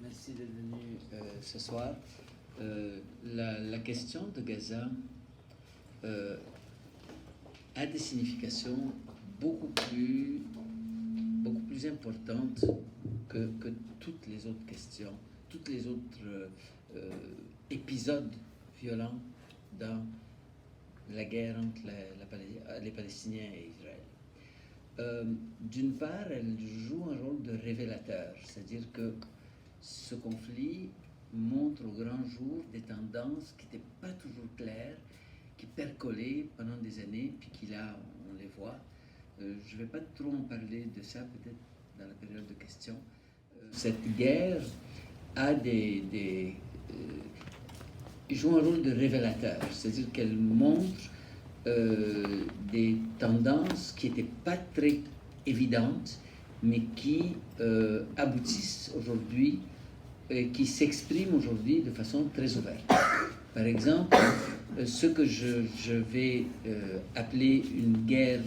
Merci d'être venu ce soir. La question de Gaza a des significations beaucoup plus importantes que toutes les autres questions, toutes les autres épisodes violents dans la guerre entre les Palestiniens et Israël. D'une part, elle joue un rôle de révélateur, c'est-à-dire que ce conflit montre au grand jour des tendances qui n'étaient pas toujours claires, qui percolaient pendant des années, puis qui là, on les voit. Je ne vais pas trop en parler de ça, peut-être dans la période de questions. Cette guerre a joue un rôle de révélateur, c'est-à-dire qu'elle montre des tendances qui n'étaient pas très évidentes, mais qui aboutissent aujourd'hui et qui s'expriment aujourd'hui de façon très ouverte. Par exemple, ce que je vais appeler une guerre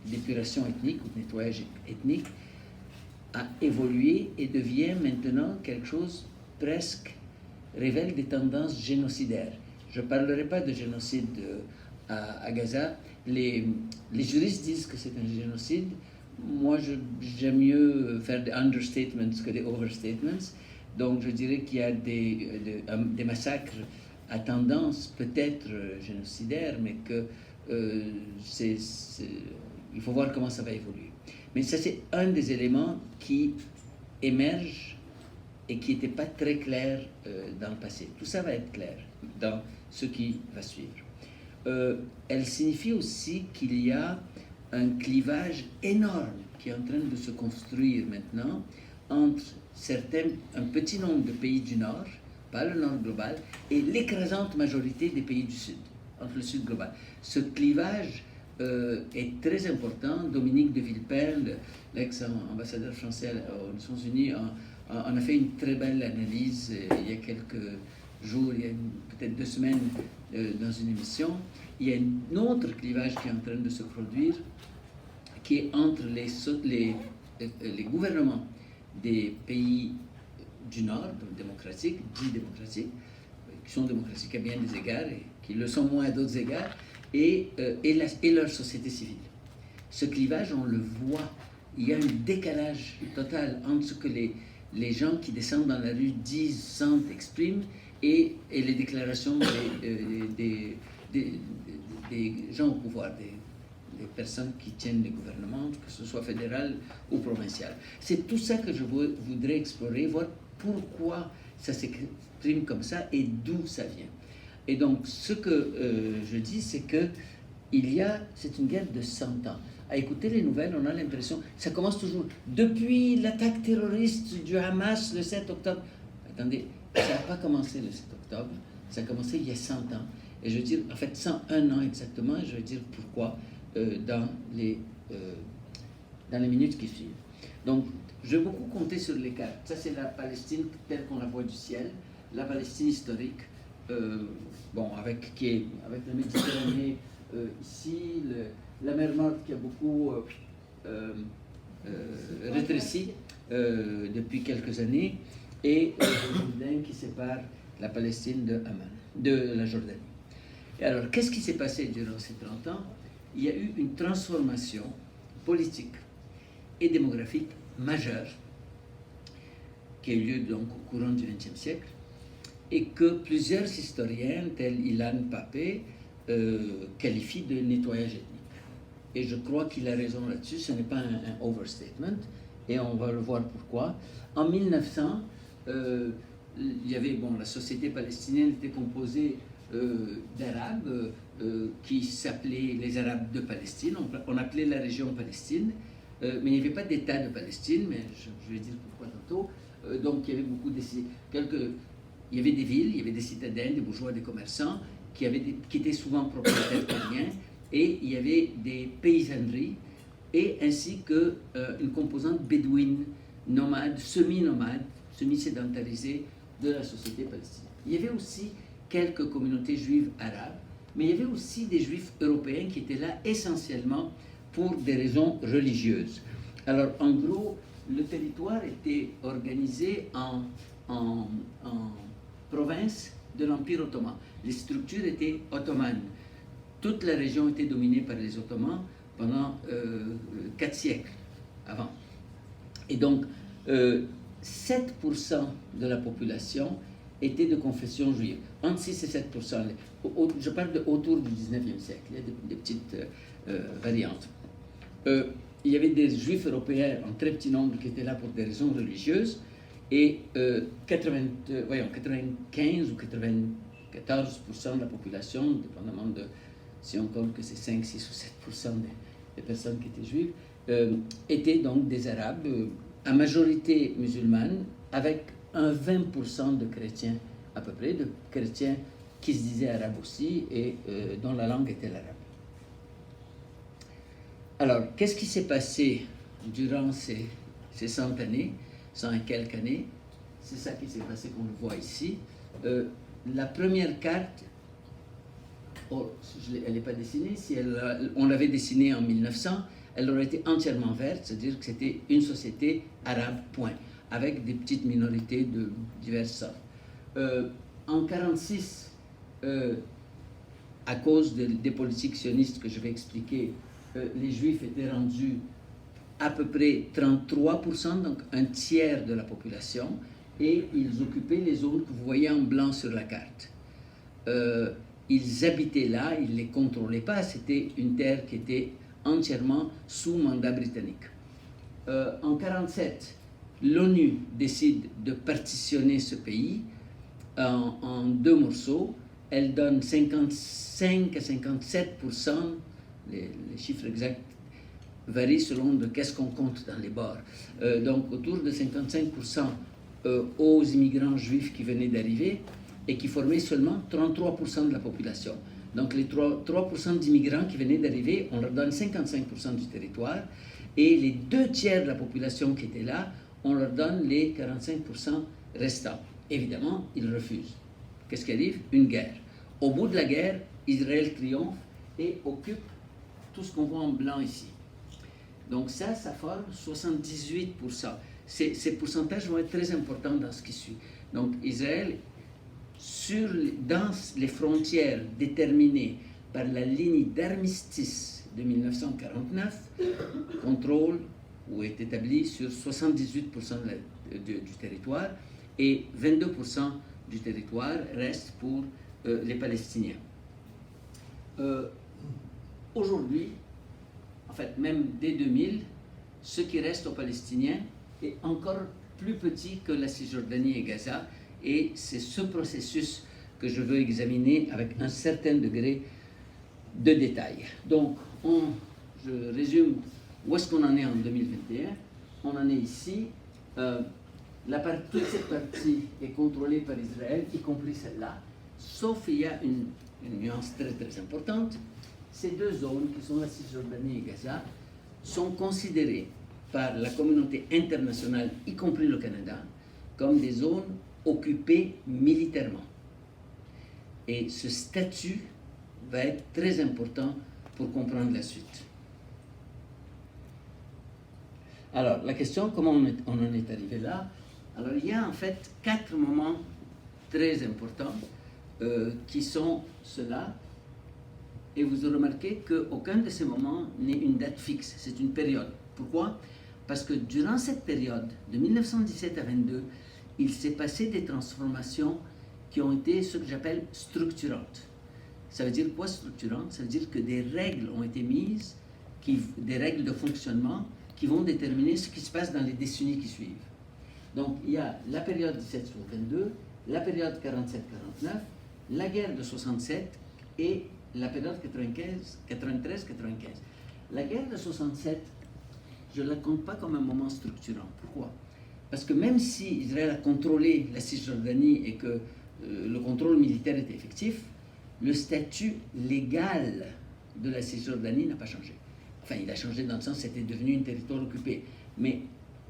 d'épuration ethnique ou de nettoyage ethnique a évolué et devient maintenant quelque chose presque révèle des tendances génocidaires. Je ne parlerai pas de génocide à Gaza. Les juristes disent que c'est un génocide. Moi, j'aime mieux faire des understatements que des overstatements. Donc, je dirais qu'il y a des massacres à tendance peut-être génocidaire, mais que il faut voir comment ça va évoluer. Mais ça, c'est un des éléments qui émerge et qui n'était pas très clair dans le passé. Tout ça va être clair dans ce qui va suivre. Elle signifie aussi qu'il y a un clivage énorme qui est en train de se construire maintenant entre un petit nombre de pays du Nord, pas le Nord global, et l'écrasante majorité des pays du Sud, entre le Sud global. Ce clivage est très important. Dominique de Villepin, l'ex-ambassadeur français aux Nations Unies, on a fait une très belle analyse il y a quelques jours, il y a peut-être 2 semaines, dans une émission. Il y a un autre clivage qui est en train de se produire, qui est entre les gouvernements des pays du Nord, démocratiques, dits démocratiques, qui sont démocratiques à bien des égards et qui le sont moins à d'autres égards, et leur société civile. Ce clivage, on le voit. Il y a un décalage total entre ce que les gens qui descendent dans la rue disent, sentent, expriment, et les déclarations des gens au pouvoir, des personnes qui tiennent les gouvernements, que ce soit fédéral ou provincial. C'est tout ça que je voudrais explorer, voir pourquoi ça s'exprime comme ça et d'où ça vient. Et donc, ce que je dis, c'est que c'est une guerre de 100 ans. À écouter les nouvelles, on a l'impression, ça commence toujours depuis l'attaque terroriste du Hamas le 7 octobre. Attendez, ça n'a pas commencé le 7 octobre, ça a commencé il y a 100 ans. Et je veux dire, en fait, 101 ans exactement, et je vais dire pourquoi dans les minutes qui suivent. Donc, je vais beaucoup compter sur les cartes. Ça, c'est la Palestine telle qu'on la voit du ciel, la Palestine historique, avec la Méditerranée ici, la mer Morte qui a beaucoup rétréci depuis quelques années, et le Jourdain qui sépare la Palestine de la Jordanie. Et alors, qu'est-ce qui s'est passé durant ces 30 ans? Il y a eu une transformation politique et démographique majeure qui a eu lieu donc au courant du XXe siècle, et que plusieurs historiens, tels Ilan Pappé, qualifient de nettoyage ethnique. Et je crois qu'il a raison là-dessus, ce n'est pas un overstatement, et on va le voir pourquoi. En 1900, il y avait, la société palestinienne était composée d'Arabes qui s'appelaient les Arabes de Palestine. On appelait la région Palestine, mais il n'y avait pas d'État de Palestine, mais je vais dire pourquoi tantôt. Donc il y avait il y avait des villes, il y avait des citadins, des bourgeois, des commerçants qui étaient souvent propriétaires terriens, et il y avait des paysanneries, et ainsi qu'une composante bédouine, nomade, semi-nomade, semi-sédentarisée de la société palestinienne. Il y avait aussi quelques communautés juives arabes, mais il y avait aussi des juifs européens qui étaient là essentiellement pour des raisons religieuses. Alors, en gros, le territoire était organisé en provinces de l'Empire ottoman. Les structures étaient ottomanes. Toute la région était dominée par les Ottomans pendant 4 siècles avant. Et donc, 7% de la population était de confession juive. Entre 6 et 7%. Je parle autour du 19e siècle. Il y a des petites variantes. Il y avait des juifs européens en très petit nombre qui étaient là pour des raisons religieuses. Et 95 ou 94% de la population, dépendamment de si on compte que c'est 5, 6 ou 7% des personnes qui étaient juives, étaient donc des Arabes à majorité musulmane, avec un 20% de chrétiens à peu près, de chrétiens qui se disaient arabes aussi et dont la langue était l'arabe. Alors, qu'est-ce qui s'est passé durant ces 100 années, 100 et quelques années? C'est ça qui s'est passé qu'on le voit ici. La première carte, elle n'est pas dessinée, si on l'avait dessinée en 1900, elle aurait été entièrement verte, c'est-à-dire que c'était une société arabe, point, avec des petites minorités de diverses sortes. En 1946, à cause des politiques sionistes que je vais expliquer, les Juifs étaient rendus à peu près 33%, donc un tiers de la population, et ils occupaient les zones que vous voyez en blanc sur la carte. Ils habitaient là, ils ne les contrôlaient pas, c'était une terre qui était entièrement sous mandat britannique. En 1947, l'ONU décide de partitionner ce pays en 2 morceaux. Elle donne 55 à 57%, les chiffres exacts varient selon de qu'est-ce qu'on compte dans les bords. Donc autour de 55% aux immigrants juifs qui venaient d'arriver et qui formaient seulement 33% de la population. Donc les 3% d'immigrants qui venaient d'arriver, on leur donne 55% du territoire, et les 2 tiers de la population qui étaient là, on leur donne les 45% restants. Évidemment, ils refusent. Qu'est-ce qui arrive? Une guerre. Au bout de la guerre, Israël triomphe et occupe tout ce qu'on voit en blanc ici. Donc ça forme 78%. Ces pourcentages vont être très importants dans ce qui suit. Donc Israël, dans les frontières déterminées par la ligne d'armistice de 1949, contrôle ou est établi sur 78% du territoire, et 22% du territoire reste pour les Palestiniens. Aujourd'hui, en fait même dès 2000, ce qui reste aux Palestiniens est encore plus petit que la Cisjordanie et Gaza, et c'est ce processus que je veux examiner avec un certain degré de détail. Donc, je résume où est-ce qu'on en est en 2021. On en est ici. Toute cette partie est contrôlée par Israël, y compris celle-là, sauf il y a une nuance très très importante. Ces 2 zones, qui sont la Cisjordanie et Gaza, sont considérées par la communauté internationale, y compris le Canada, comme des zones occupées militairement. Et ce statut va être très important pour comprendre la suite. Alors, la question, comment on en est arrivé là? Alors, il y a en fait 4 moments très importants qui sont ceux-là. Et vous remarquez qu'aucun de ces moments n'est une date fixe, c'est une période. Pourquoi? Parce que durant cette période, de 1917 à 1922, il s'est passé des transformations qui ont été ce que j'appelle structurantes. Ça veut dire quoi structurante? Ça veut dire que des règles ont été mises, des règles de fonctionnement qui vont déterminer ce qui se passe dans les décennies qui suivent. Donc il y a la période 17-22, la période 47-49, la guerre de 67 et la période 93-95. La guerre de 67, je ne la compte pas comme un moment structurant. Pourquoi? Parce que même si Israël a contrôlé la Cisjordanie et que le contrôle militaire était effectif, le statut légal de la Cisjordanie n'a pas changé. Enfin, il a changé dans le sens que c'était devenu un territoire occupé. Mais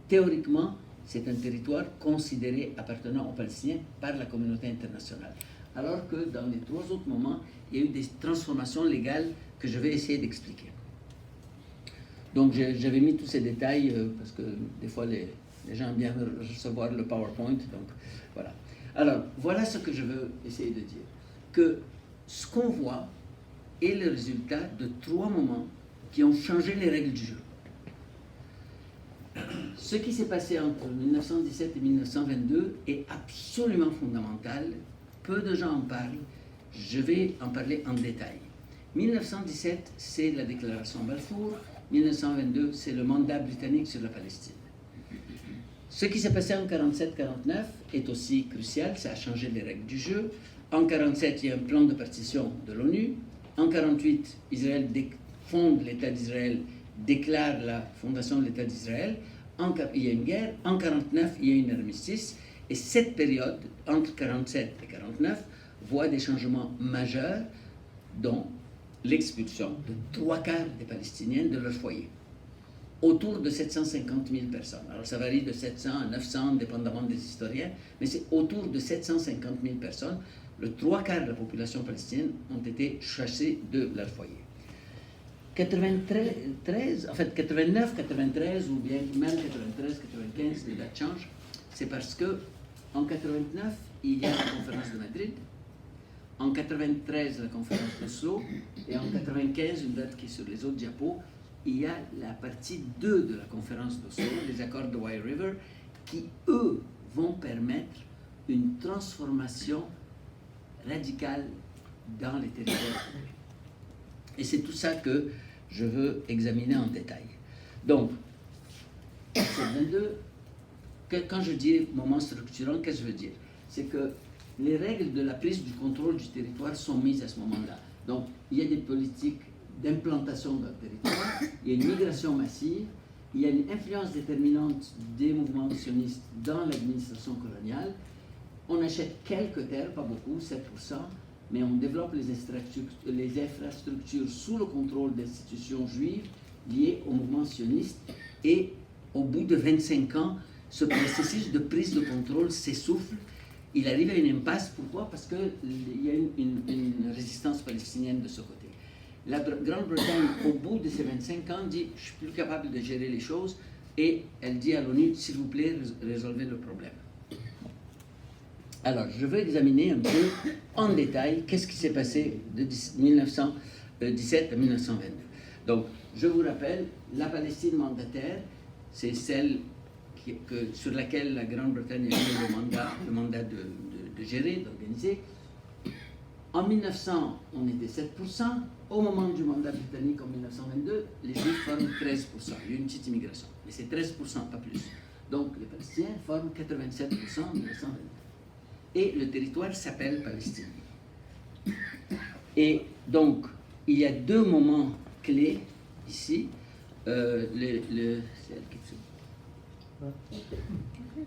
théoriquement, c'est un territoire considéré appartenant aux Palestiniens par la communauté internationale. Alors que dans les 3 autres moments, il y a eu des transformations légales que je vais essayer d'expliquer. Donc j'avais mis tous ces détails parce que des fois les gens aiment bien recevoir le PowerPoint. Donc voilà. Alors voilà ce que je veux essayer de dire. Que ce qu'on voit est le résultat de 3 moments qui ont changé les règles du jeu. Ce qui s'est passé entre 1917 et 1922 est absolument fondamental. Peu de gens en parlent. Je vais en parler en détail. 1917, c'est la déclaration Balfour. 1922, c'est le mandat britannique sur la Palestine. Ce qui s'est passé en 47-49 est aussi crucial. Ça a changé les règles du jeu. En 47, il y a un plan de partition de l'ONU. En 48, Israël fonde l'État d'Israël, déclare la fondation de l'État d'Israël. Il y a une guerre. En 49, il y a une armistice. Et cette période, entre 47 et 49, voit des changements majeurs, dont l'expulsion de 3/4 des Palestiniens de leur foyer. Autour de 750 000 personnes. Alors ça varie de 700 à 900, dépendamment des historiens, mais c'est autour de 750 000 personnes. Le 3/4 de la population palestinienne ont été chassés de leur foyer. 93, en fait 89, 93 ou bien même 93, 95, les dates changent. C'est parce que en 89, il y a la conférence de Madrid. En 93, la conférence d'Oslo, et en 95, une date qui est sur les autres diapos, il y a la partie 2 de la conférence d'Oslo, les accords de Wye River, qui, eux, vont permettre une transformation radicale dans les territoires. Et c'est tout ça que je veux examiner en détail. Donc, 22, quand je dis moment structurant, qu'est-ce que je veux dire? C'est que les règles de la prise du contrôle du territoire sont mises à ce moment-là. Donc, il y a des politiques d'implantation dans le territoire, il y a une migration massive, il y a une influence déterminante des mouvements sionistes dans l'administration coloniale. On achète quelques terres, pas beaucoup, 7%, mais on développe les infrastructures sous le contrôle d'institutions juives liées au mouvement sioniste. Et au bout de 25 ans, ce processus de prise de contrôle s'essouffle. Il arrive à une impasse. Pourquoi? Parce qu'il y a une résistance palestinienne de ce côté. La Grande-Bretagne, au bout de ces 25 ans, dit « je suis plus capable de gérer les choses » et elle dit à l'ONU « s'il vous plaît, résolvez le problème ». Alors, je vais examiner un peu en détail qu'est-ce qui s'est passé de 1917 à 1922. Donc, je vous rappelle, la Palestine mandataire, c'est celle sur laquelle la Grande-Bretagne a eu le mandat de gérer, d'organiser. En 1900, on était 7%. Au moment du mandat britannique en 1922, les Juifs forment 13%. Il y a eu une petite immigration, mais c'est 13%, pas plus. Donc, les Palestiniens forment 87% en 1922. Et le territoire s'appelle Palestine. Et donc, il y a 2 moments clés ici. Il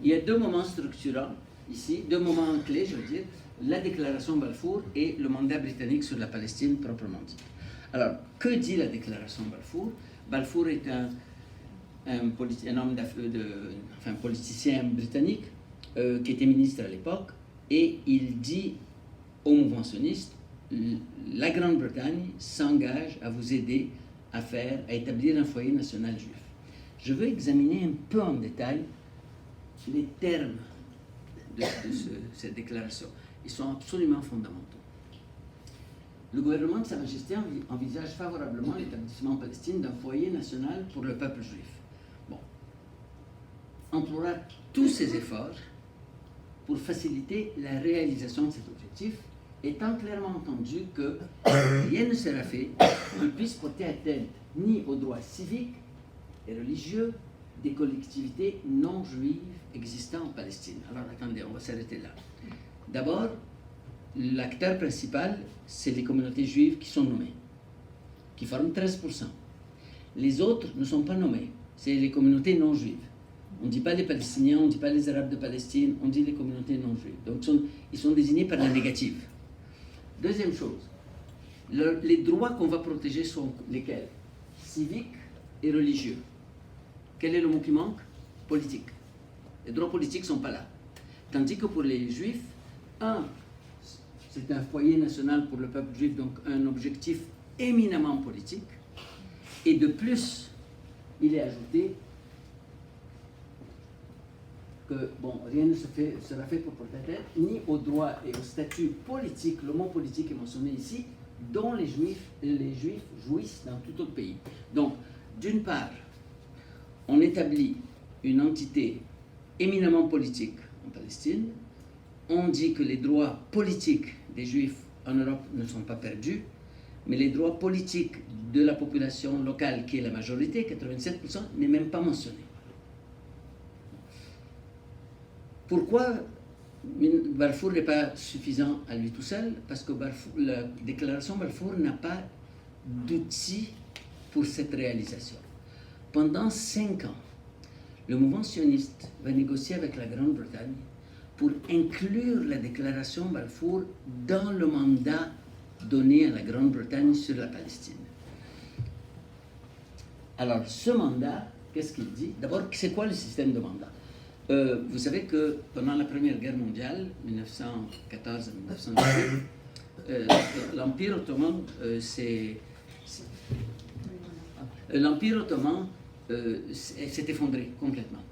y a 2 moments structurants ici, 2 moments clés, je veux dire, la déclaration Balfour et le mandat britannique sur la Palestine proprement dit. Alors, que dit la déclaration Balfour? Balfour est un politicien britannique qui était ministre à l'époque, et il dit au mouvement sioniste, la Grande-Bretagne s'engage à vous aider à établir un foyer national juif. Je veux examiner un peu en détail les termes de cette déclaration. Ils sont absolument fondamentaux. Le gouvernement de Sa Majesté envisage favorablement l'établissement en Palestine d'un foyer national pour le peuple juif. Bon. Emploiera tous ses efforts pour faciliter la réalisation de cet objectif, étant clairement entendu que rien ne sera fait qui puisse porter atteinte ni aux droits civiques et religieux des collectivités non juives existant en Palestine. Alors attendez, on va s'arrêter là. D'abord, l'acteur principal, c'est les communautés juives qui sont nommées, qui forment 13%. Les autres ne sont pas nommés, c'est les communautés non juives. On ne dit pas les Palestiniens, on ne dit pas les Arabes de Palestine, on dit les communautés non juives. Donc ils sont désignés par la négative. Deuxième chose, les droits qu'on va protéger sont lesquels? Civiques et religieux. Quel est le mot qui manque? Politique. Les droits politiques ne sont pas là. Tandis que pour les Juifs, c'est un foyer national pour le peuple juif, donc un objectif éminemment politique. Et de plus, il est ajouté que bon, rien ne sera fait propriétaire ni aux droits et au statut politique, le mot politique est mentionné ici, dont les Juifs jouissent dans tout autre pays. Donc, d'une part, on établit une entité éminemment politique en Palestine, on dit que les droits politiques des Juifs en Europe ne sont pas perdus, mais les droits politiques de la population locale, qui est la majorité, 87%, n'est même pas mentionné. Pourquoi Balfour n'est pas suffisant à lui tout seul? Parce que la déclaration Balfour n'a pas d'outils pour cette réalisation. Pendant 5 ans, le mouvement sioniste va négocier avec la Grande-Bretagne pour inclure la déclaration Balfour dans le mandat donné à la Grande-Bretagne sur la Palestine. Alors, ce mandat, qu'est-ce qu'il dit? D'abord, c'est quoi le système de mandat? Vous savez que pendant la Première Guerre mondiale, 1914 1918, l'Empire ottoman s'est effondré complètement.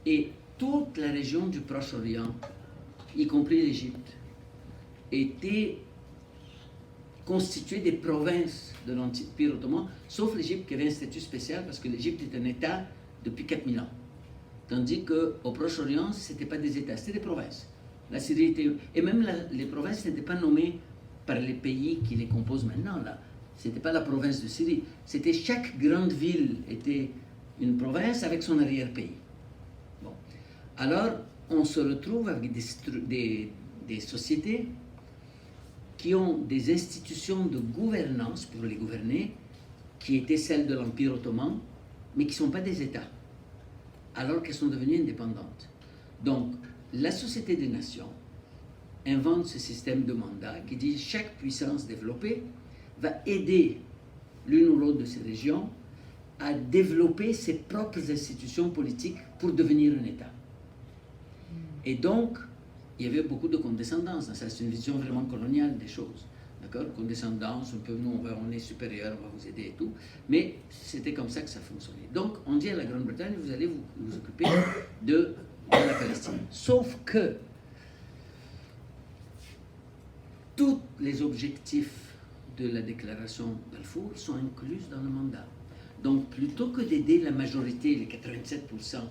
Et toute la région du Proche-Orient, y compris l'Égypte, était constituée des provinces de l'Empire ottoman, sauf l'Égypte qui avait un statut spécial parce que l'Égypte est un État depuis 4000 ans. Tandis qu'au Proche-Orient, ce n'était pas des États, c'était des provinces. La Syrie était... Et même les provinces n'étaient pas nommées par les pays qui les composent maintenant. Ce n'était pas la province de Syrie. C'était chaque grande ville était une province avec son arrière-pays. Bon. Alors, on se retrouve avec des sociétés qui ont des institutions de gouvernance pour les gouverner, qui étaient celles de l'Empire ottoman, mais qui ne sont pas des États, alors qu'elles sont devenues indépendantes. Donc, la Société des Nations invente ce système de mandat qui dit chaque puissance développée va aider l'une ou l'autre de ces régions à développer ses propres institutions politiques pour devenir un État. Et donc, il y avait beaucoup de condescendance dans ça. C'est une vision vraiment coloniale des choses. D'accord? Condescendance, un peu, nous, on est supérieur, on va vous aider et tout. Mais c'était comme ça que ça fonctionnait. Donc, on dit à la Grande-Bretagne, vous allez vous occuper de la Palestine. Sauf que tous les objectifs de la déclaration Balfour sont inclus dans le mandat. Donc, plutôt que d'aider la majorité, les 87%,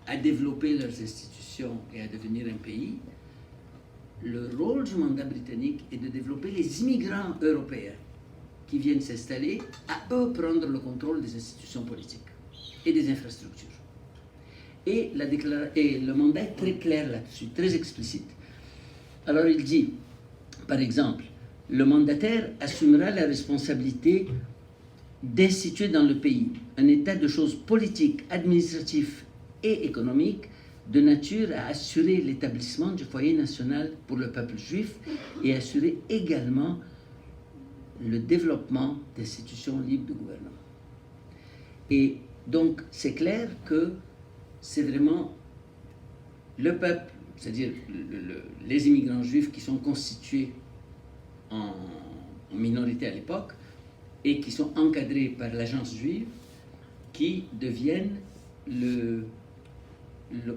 à développer leurs institutions et à devenir un pays, le rôle du mandat britannique est de développer les immigrants européens qui viennent s'installer, à eux prendre le contrôle des institutions politiques et des infrastructures. Et le mandat est très clair là-dessus, très explicite. Alors il dit, par exemple, le mandataire assumera la responsabilité d'instituer dans le pays un état de choses politiques, administratives et économiques de nature à assurer l'établissement du foyer national pour le peuple juif et assurer également le développement d'institutions libres de gouvernement. Et donc, c'est clair que c'est vraiment le peuple, c'est-à-dire les immigrants juifs qui sont constitués en minorité à l'époque et qui sont encadrés par l'agence juive qui deviennent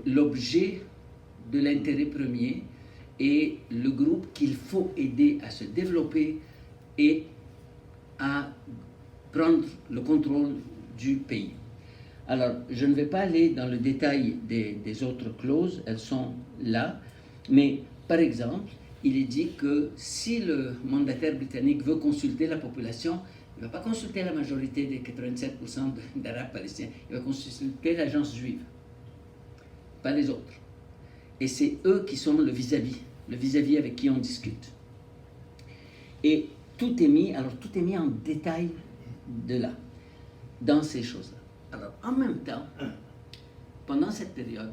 l'objet de l'intérêt premier et le groupe qu'il faut aider à se développer et à prendre le contrôle du pays. Alors, je ne vais pas aller dans le détail des autres clauses, elles sont là, mais par exemple, il est dit que si le mandataire britannique veut consulter la population, il ne va pas consulter la majorité des 87% d'Arabes palestiniens, il va consulter l'agence juive, pas les autres. Et c'est eux qui sont le vis-à-vis avec qui on discute. Et tout est mis en détail de là, dans ces choses-là. Alors, en même temps, pendant cette période,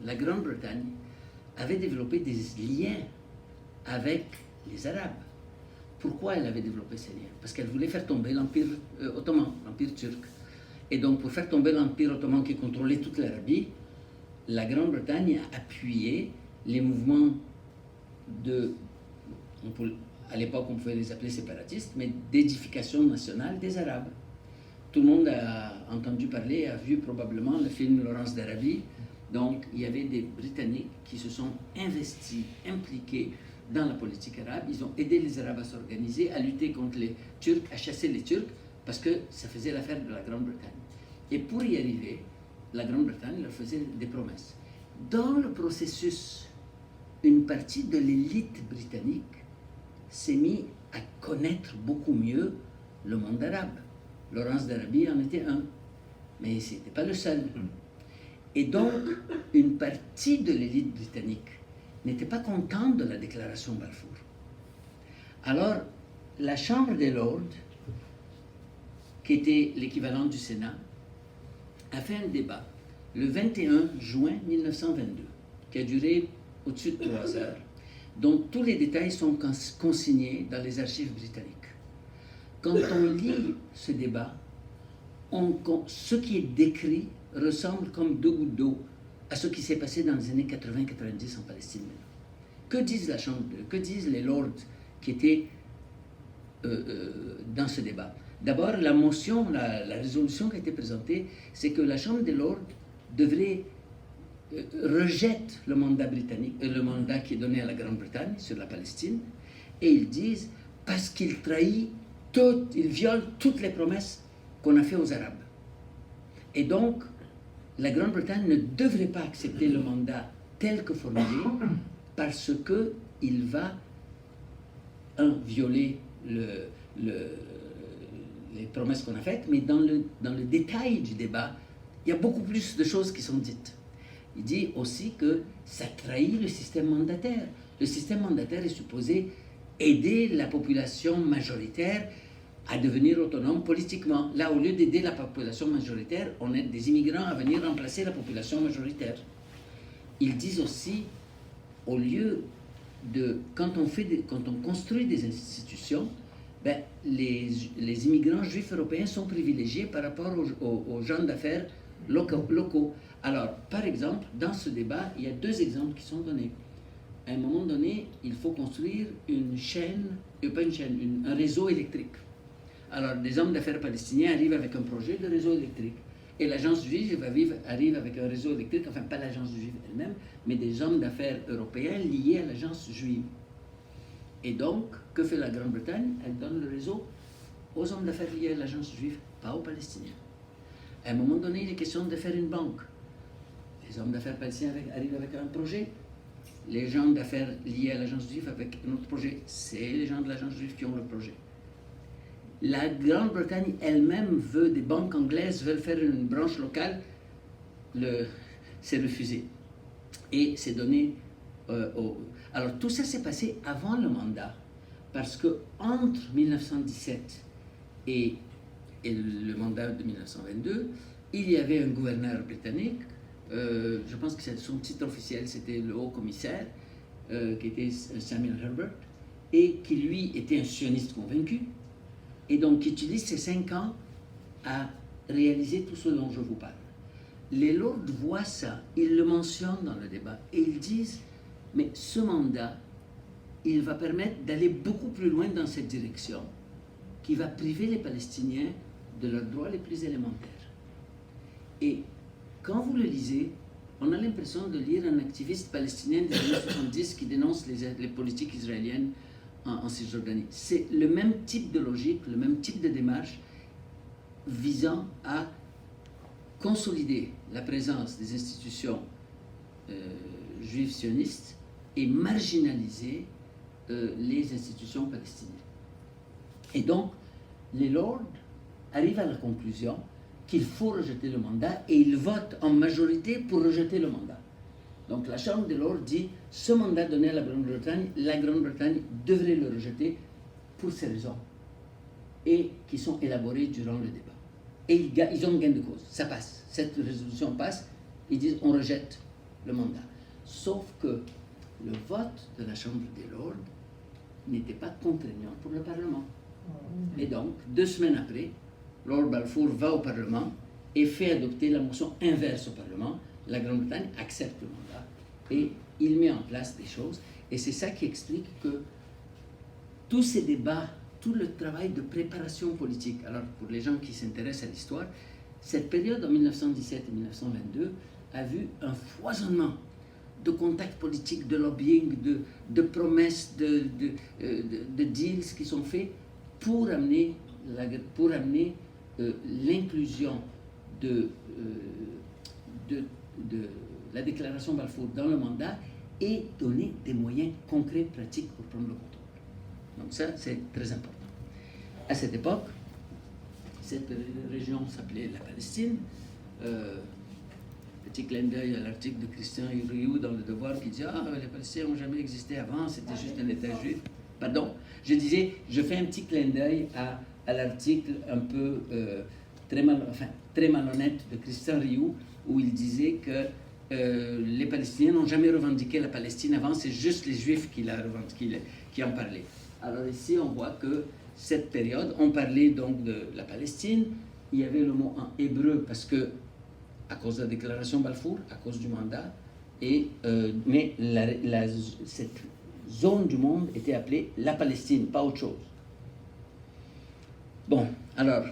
la Grande-Bretagne avait développé des liens avec les Arabes. Pourquoi elle avait développé ces liens? Parce qu'elle voulait faire tomber l'Empire ottoman, l'Empire turc. Et donc, pour faire tomber l'Empire ottoman qui contrôlait toute l'Arabie, la Grande-Bretagne a appuyé les mouvements à l'époque on pouvait les appeler séparatistes, mais d'édification nationale des Arabes. Tout le monde a entendu parler a vu probablement le film Laurence d'Arabie. Donc, il y avait des Britanniques qui se sont investis, impliqués dans la politique arabe. Ils ont aidé les Arabes à s'organiser, à lutter contre les Turcs, à chasser les Turcs, parce que ça faisait l'affaire de la Grande-Bretagne. Et pour y arriver, la Grande-Bretagne leur faisait des promesses. Dans le processus, une partie de l'élite britannique s'est mise à connaître beaucoup mieux le monde arabe. Laurence d'Arabie en était un, mais ce n'était pas le seul. Et donc, une partie de l'élite britannique n'était pas contente de la déclaration Balfour. Alors, la Chambre des Lords, qui était l'équivalent du Sénat, a fait un débat le 21 juin 1922, qui a duré au-dessus de 3 heures, dont tous les détails sont consignés dans les archives britanniques. Quand on lit ce débat, ce qui est décrit ressemble comme 2 gouttes d'eau à ce qui s'est passé dans les années 80-90 en Palestine. Que disent la Chambre, que disent les lords qui étaient dans ce débat? D'abord, la motion, la résolution qui a été présentée, c'est que la Chambre des lords devrait rejette le mandat britannique, le mandat qui est donné à la Grande-Bretagne sur la Palestine, et ils disent parce qu'il trahit il viole toutes les promesses qu'on a faites aux Arabes. Et donc, la Grande-Bretagne ne devrait pas accepter le mandat tel que formulé parce qu'il va, violer les promesses qu'on a faites, mais dans le détail du débat, il y a beaucoup plus de choses qui sont dites. Il dit aussi que ça trahit le système mandataire. Le système mandataire est supposé aider la population majoritaire à devenir autonome politiquement. Là, au lieu d'aider la population majoritaire, on aide des immigrants à venir remplacer la population majoritaire. Ils disent aussi, au lieu de... Quand on construit des institutions, les immigrants juifs européens sont privilégiés par rapport aux gens d'affaires locaux. Alors, par exemple, dans ce débat, il y a 2 exemples qui sont donnés. À un moment donné, il faut construire une chaîne, pas une chaîne, un réseau électrique. Alors, des hommes d'affaires palestiniens arrivent avec un projet de réseau électrique. Et l'agence juive arrive avec un réseau électrique, enfin pas l'agence juive elle-même, mais des hommes d'affaires européens liés à l'agence juive. Et donc, que fait la Grande-Bretagne? Elle donne le réseau aux hommes d'affaires liés à l'agence juive, pas aux Palestiniens. À un moment donné, il est question de faire une banque. Les hommes d'affaires palestiniens arrivent avec un projet. Les gens d'affaires liés à l'agence juive avec un autre projet. C'est les gens de l'agence juive qui ont le projet. La Grande-Bretagne elle-même veut, des banques anglaises veulent faire une branche locale. C'est refusé. Et c'est donné Alors tout ça s'est passé avant le mandat. Parce que entre 1917 et le mandat de 1922, il y avait un gouverneur britannique, je pense que son titre officiel c'était le haut-commissaire, qui était Samuel Herbert, et qui lui était un sioniste convaincu, et donc qui utilise ces 5 ans à réaliser tout ce dont je vous parle. Les lords voient ça, ils le mentionnent dans le débat, et ils disent, mais ce mandat, il va permettre d'aller beaucoup plus loin dans cette direction, qui va priver les Palestiniens de leurs droits les plus élémentaires. Et quand vous le lisez, on a l'impression de lire un activiste palestinien des années 70 qui dénonce les politiques israéliennes en Cisjordanie. C'est le même type de logique, le même type de démarche visant à consolider la présence des institutions juives sionistes et marginaliser les institutions palestiniennes. Et donc, les lords arrivent à la conclusion qu'il faut rejeter le mandat et ils votent en majorité pour rejeter le mandat. Donc la Chambre des lords dit ce mandat donné à la Grande-Bretagne devrait le rejeter pour ces raisons et qui sont élaborées durant le débat. Et ils ont gain de cause, ça passe, cette résolution passe, ils disent on rejette le mandat. Sauf que le vote de la Chambre des lords n'était pas contraignant pour le Parlement. Et donc, 2 semaines après, Lord Balfour va au Parlement et fait adopter la motion inverse au Parlement. La Grande-Bretagne accepte le mandat et il met en place des choses. Et c'est ça qui explique que tous ces débats, tout le travail de préparation politique, alors pour les gens qui s'intéressent à l'histoire, cette période en 1917 et 1922 a vu un foisonnement de contacts politiques, de lobbying, de promesses, de deals qui sont faits pour amener l'inclusion de la déclaration Balfour dans le mandat et donner des moyens concrets, pratiques pour prendre le contrôle. Donc ça, c'est très important. À cette époque, cette région s'appelait la Palestine. Petit clin d'œil à l'article de Christian Rioux dans Le Devoir qui dit « Ah, les Palestiniens n'ont jamais existé avant, c'était juste un État juif. » Pardon, je disais, je fais un petit clin d'œil à l'article un peu très malhonnête de Christian Rioux où il disait que les Palestiniens n'ont jamais revendiqué la Palestine avant, c'est juste les Juifs qui en parlaient. Alors ici, on voit que cette période, on parlait donc de la Palestine, il y avait le mot en hébreu parce que, à cause de la déclaration Balfour, à cause du mandat, mais cette zone du monde était appelée la Palestine, pas autre chose. Bon, alors,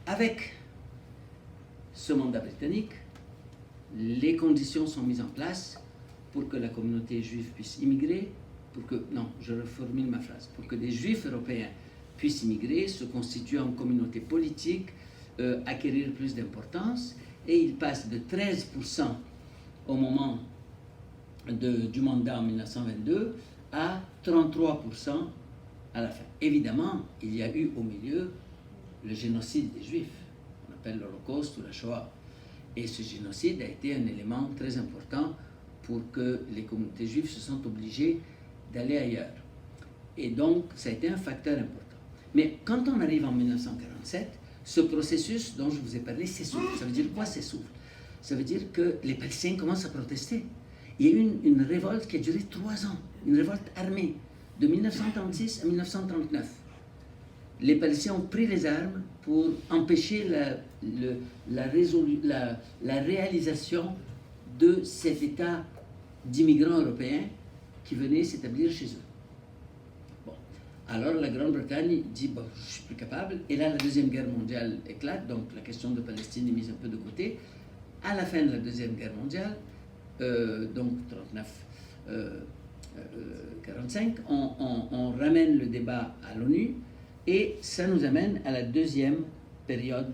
avec ce mandat britannique, les conditions sont mises en place pour que la communauté juive puisse immigrer, je reformule ma phrase, pour que des Juifs européens puissent immigrer, se constituer en communauté politique, acquérir plus d'importance, et ils passent de 13% au moment du mandat en 1922 à 33% à la fin. Évidemment, il y a eu au milieu le génocide des Juifs, on appelle l'Holocauste ou la Shoah. Et ce génocide a été un élément très important pour que les communautés juives se sentent obligées d'aller ailleurs. Et donc, ça a été un facteur important. Mais quand on arrive en 1947, ce processus dont je vous ai parlé s'essouffle. Ça veut dire quoi, s'essouffle? Ça veut dire que les Palestiniens commencent à protester. Il y a eu une révolte qui a duré 3 ans, une révolte armée, de 1936 à 1939. Les Palestiniens ont pris les armes pour empêcher la réalisation de cet État d'immigrants européens qui venaient s'établir chez eux. Bon. Alors la Grande-Bretagne dit bon, je ne suis plus capable, et là la Deuxième Guerre mondiale éclate, donc la question de Palestine est mise un peu de côté. À la fin de la Deuxième Guerre mondiale, donc 39-45, on ramène le débat à l'ONU. Et ça nous amène à la deuxième période,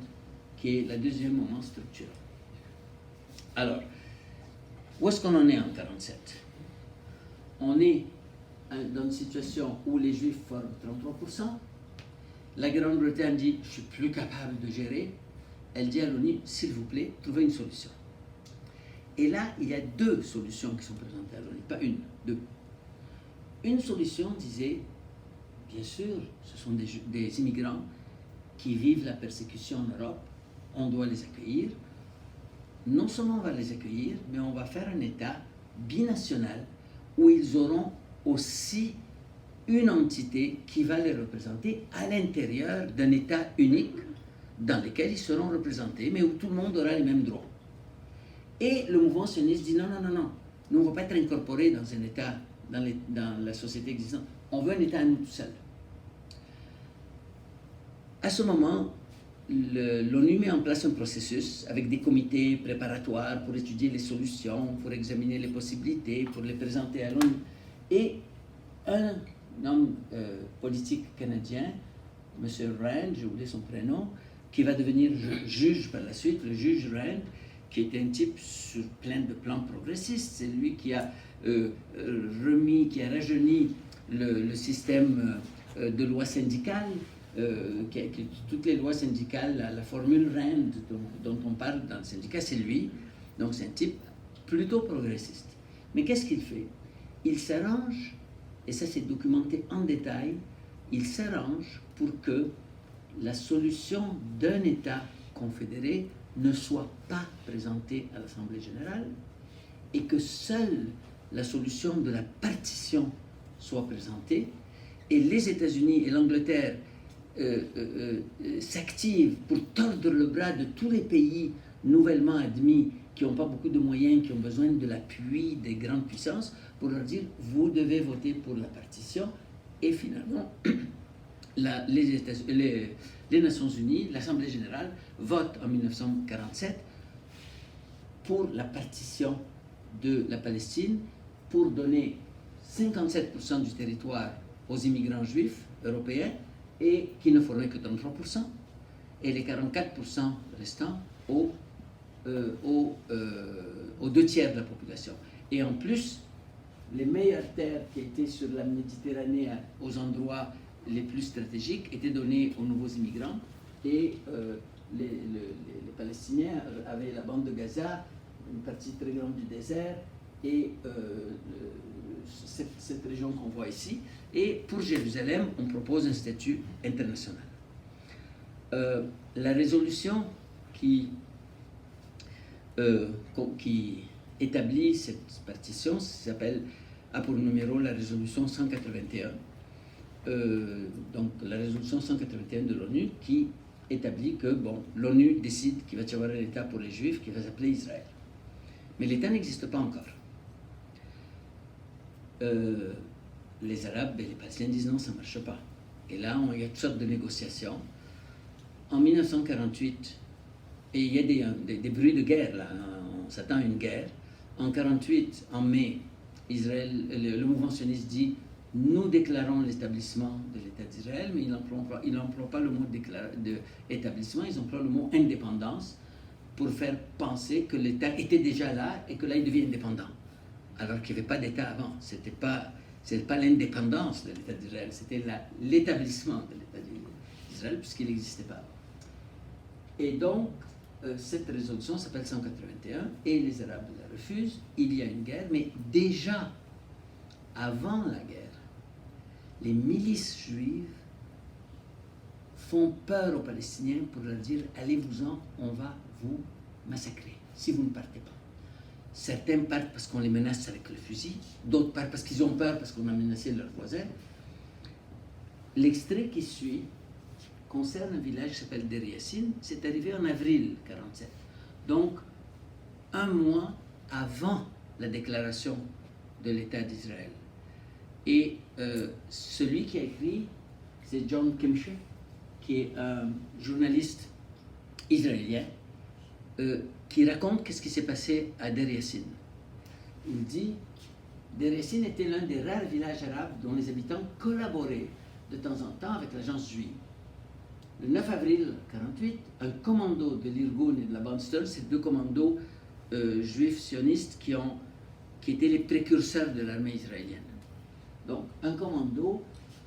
qui est le deuxième moment structurant. Alors, où est-ce qu'on en est en 1947? On est dans une situation où les Juifs forment 33%. La Grande-Bretagne dit « je ne suis plus capable de gérer ». Elle dit à l'ONU « s'il vous plaît, trouvez une solution ». Et là, il y a 2 solutions qui sont présentées à l'ONU, pas une, 2. Une solution disait bien sûr, ce sont des immigrants qui vivent la persécution en Europe, on doit les accueillir. Non seulement on va les accueillir, mais on va faire un État binational où ils auront aussi une entité qui va les représenter à l'intérieur d'un État unique dans lequel ils seront représentés, mais où tout le monde aura les mêmes droits. Et le mouvement sioniste dit non, nous on ne va pas être incorporés dans un État, dans la société existante, on veut un État à nous tout seuls. À ce moment, l'ONU met en place un processus avec des comités préparatoires pour étudier les solutions, pour examiner les possibilités, pour les présenter à l'ONU. Et un homme politique canadien, M. Rand, j'ai oublié son prénom, qui va devenir juge par la suite, le juge Rand, qui était un type sur plein de plans progressistes. C'est lui qui a rajeuni le système de loi syndicale, toutes les lois syndicales, la formule Rand dont on parle dans le syndicat, c'est lui. Donc c'est un type plutôt progressiste. Mais qu'est-ce qu'il fait? Il s'arrange, et ça c'est documenté en détail, il s'arrange pour que la solution d'un État confédéré ne soit pas présentée à l'Assemblée générale et que seule la solution de la partition soit présentée, et les États-Unis et l'Angleterre s'activent pour tordre le bras de tous les pays nouvellement admis qui n'ont pas beaucoup de moyens, qui ont besoin de l'appui des grandes puissances, pour leur dire vous devez voter pour la partition. Et finalement, les Nations Unies, l'Assemblée générale, vote en 1947 pour la partition de la Palestine, pour donner 57% du territoire aux immigrants juifs européens, et qui ne formaient que 33%, et les 44% restants aux 2 tiers de la population. Et en plus, les meilleures terres qui étaient sur la Méditerranée aux endroits les plus stratégiques étaient données aux nouveaux immigrants, et les Palestiniens avaient la bande de Gaza, une partie très grande du désert, et cette région qu'on voit ici. Et pour Jérusalem, on propose un statut international. La résolution qui établit cette partition a pour numéro la résolution 181. Donc la résolution 181 de l'ONU qui établit que l'ONU décide qu'il va y avoir un État pour les Juifs qui va s'appeler Israël. Mais l'État n'existe pas encore. Les Arabes et les Palestiniens disent non, ça ne marche pas. Et là, il y a toutes sortes de négociations. En 1948, et il y a des bruits de guerre, là, on s'attend à une guerre. En 1948, en mai, Israël, le mouvement sioniste dit nous déclarons l'établissement de l'État d'Israël, mais il n'emploie pas le mot d'établissement, ils emploient le mot indépendance pour faire penser que l'État était déjà là et que là il devient indépendant. Alors qu'il n'y avait pas d'État avant. C'était pas l'indépendance de l'État d'Israël, c'était l'établissement de l'État d'Israël puisqu'il n'existait pas avant. Et donc, cette résolution s'appelle 181 et les Arabes la refusent. Il y a une guerre, mais déjà, avant la guerre, les milices juives font peur aux Palestiniens pour leur dire « Allez-vous-en, on va vous massacrer si vous ne partez pas ». Certains partent parce qu'on les menace avec le fusil, d'autres partent parce qu'ils ont peur parce qu'on a menacé leurs voisins. L'extrait qui suit concerne un village qui s'appelle Der Yassin. C'est arrivé en avril 1947. Donc, un mois avant la déclaration de l'État d'Israël. Et celui qui a écrit, c'est John Kimche, qui est un journaliste israélien, qui raconte qu'est-ce qui s'est passé à Der Yassin. Il dit, Der Yassin était l'un des rares villages arabes dont les habitants collaboraient de temps en temps avec l'agence juive. Le 9 avril 1948, un commando de l'Irgun et de la bande Stern, ces deux commandos juifs sionistes qui étaient les précurseurs de l'armée israélienne. Donc, un commando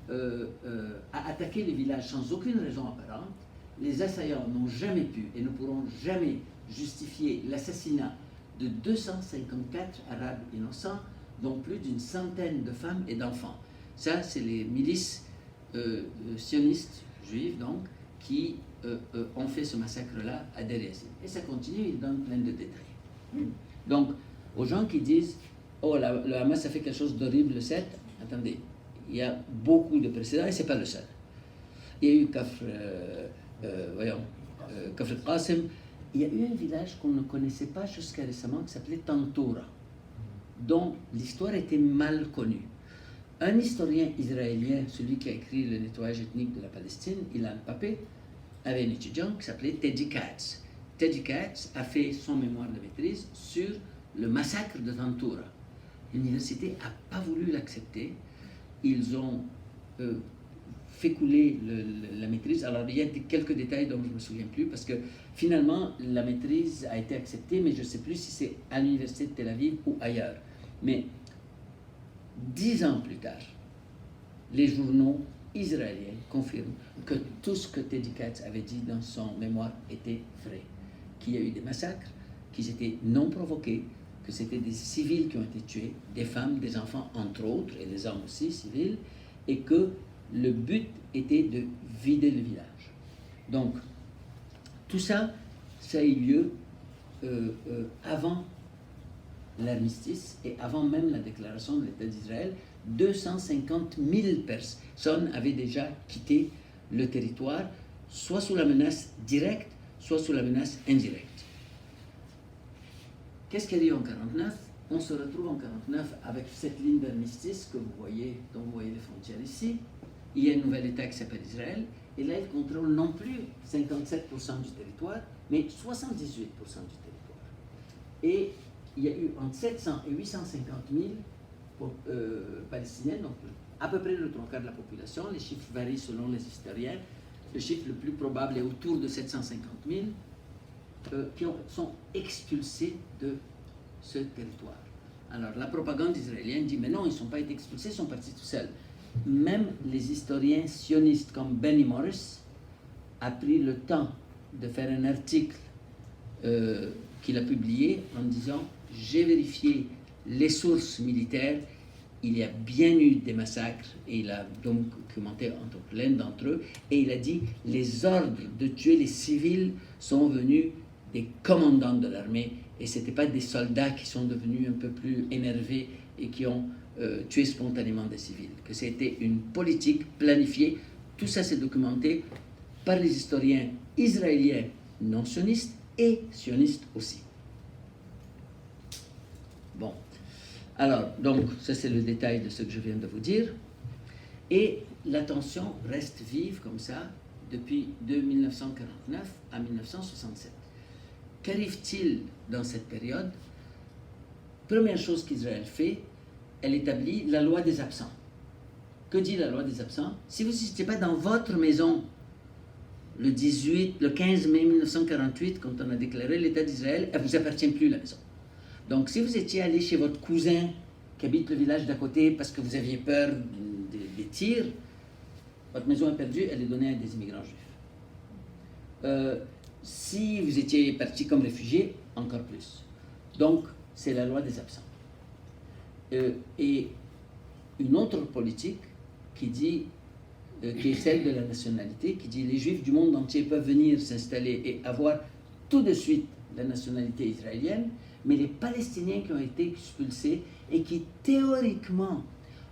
a attaqué les villages sans aucune raison apparente. Les assaillants n'ont jamais pu et ne pourront jamais justifier l'assassinat de 254 Arabes innocents, dont plus d'une centaine de femmes et d'enfants. Ça, c'est les milices sionistes juives, donc, qui ont fait ce massacre-là à Der Yassin. Et ça continue, il donne plein de détails. Donc, aux gens qui disent « Oh, le Hamas a fait quelque chose d'horrible le 7 », attendez, il y a beaucoup de précédents et ce n'est pas le seul. Il y a eu Kafr al-Qasim. Il y a eu un village qu'on ne connaissait pas jusqu'à récemment qui s'appelait Tantoura, dont l'histoire était mal connue. Un historien israélien, celui qui a écrit Le nettoyage ethnique de la Palestine, Ilan Papé, avait un étudiant qui s'appelait Teddy Katz. Teddy Katz a fait son mémoire de maîtrise sur le massacre de Tantoura. L'université n'a pas voulu l'accepter. Ils ont fait couler la maîtrise. Alors, il y a quelques détails dont je ne me souviens plus, parce que finalement, la maîtrise a été acceptée, mais je ne sais plus si c'est à l'université de Tel Aviv ou ailleurs. Mais 10 ans plus tard, les journaux israéliens confirment que tout ce que Teddy Katz avait dit dans son mémoire était vrai. Qu'il y a eu des massacres, qu'ils étaient non provoqués, que c'était des civils qui ont été tués, des femmes, des enfants entre autres, et des hommes aussi civils, et que le but était de vider le village. Donc, tout ça, ça a eu lieu avant l'armistice et avant même la déclaration de l'État d'Israël. 250 000 personnes avaient déjà quitté le territoire, soit sous la menace directe, soit sous la menace indirecte. Qu'est-ce qu'il y a eu en 1949 ? On se retrouve en 1949 avec cette ligne d'armistice que vous voyez, dont vous voyez les frontières ici. il y a un nouvel État qui s'appelle Israël, et là, il contrôle non plus 57% du territoire, mais 78% du territoire. Et il y a eu entre 700 et 850 000 Palestiniens, donc à peu près le 3/4 de la population. Les chiffres varient selon les historiens. Le chiffre le plus probable est autour de 750 000 qui sont expulsés de ce territoire. Alors la propagande israélienne dit mais non, ils ne sont pas été expulsés, ils sont partis tout seuls. Même les historiens sionistes comme Benny Morris a pris le temps de faire un article qu'il a publié en disant j'ai vérifié les sources militaires, il y a bien eu des massacres, et il a donc documenté entre plein d'entre eux, et il a dit les ordres de tuer les civils sont venus des commandants de l'armée, et ce n'étaient pas des soldats qui sont devenus un peu plus énervés et qui ont tué spontanément des civils, que c'était une politique planifiée. Tout ça s'est documenté par les historiens israéliens non sionistes et sionistes aussi. Bon, alors, donc, ça c'est le détail de ce que je viens de vous dire. Et la tension reste vive comme ça depuis de 1949 à 1967. Qu'arrive-t-il dans cette période? Première chose qu'Israël fait, elle établit la loi des absents. Que dit la loi des absents? Si vous n'étiez pas dans votre maison le 15 mai 1948, quand on a déclaré l'État d'Israël, elle ne vous appartient plus la maison. Donc si vous étiez allé chez votre cousin qui habite le village d'à côté parce que vous aviez peur des tirs, votre maison est perdue, elle est donnée à des immigrants juifs. Si vous étiez parti comme réfugié, encore plus. Donc c'est la loi des absents. Et une autre politique qui dit, qui est celle de la nationalité, qui dit les juifs du monde entier peuvent venir s'installer et avoir tout de suite la nationalité israélienne, mais les Palestiniens qui ont été expulsés et qui théoriquement,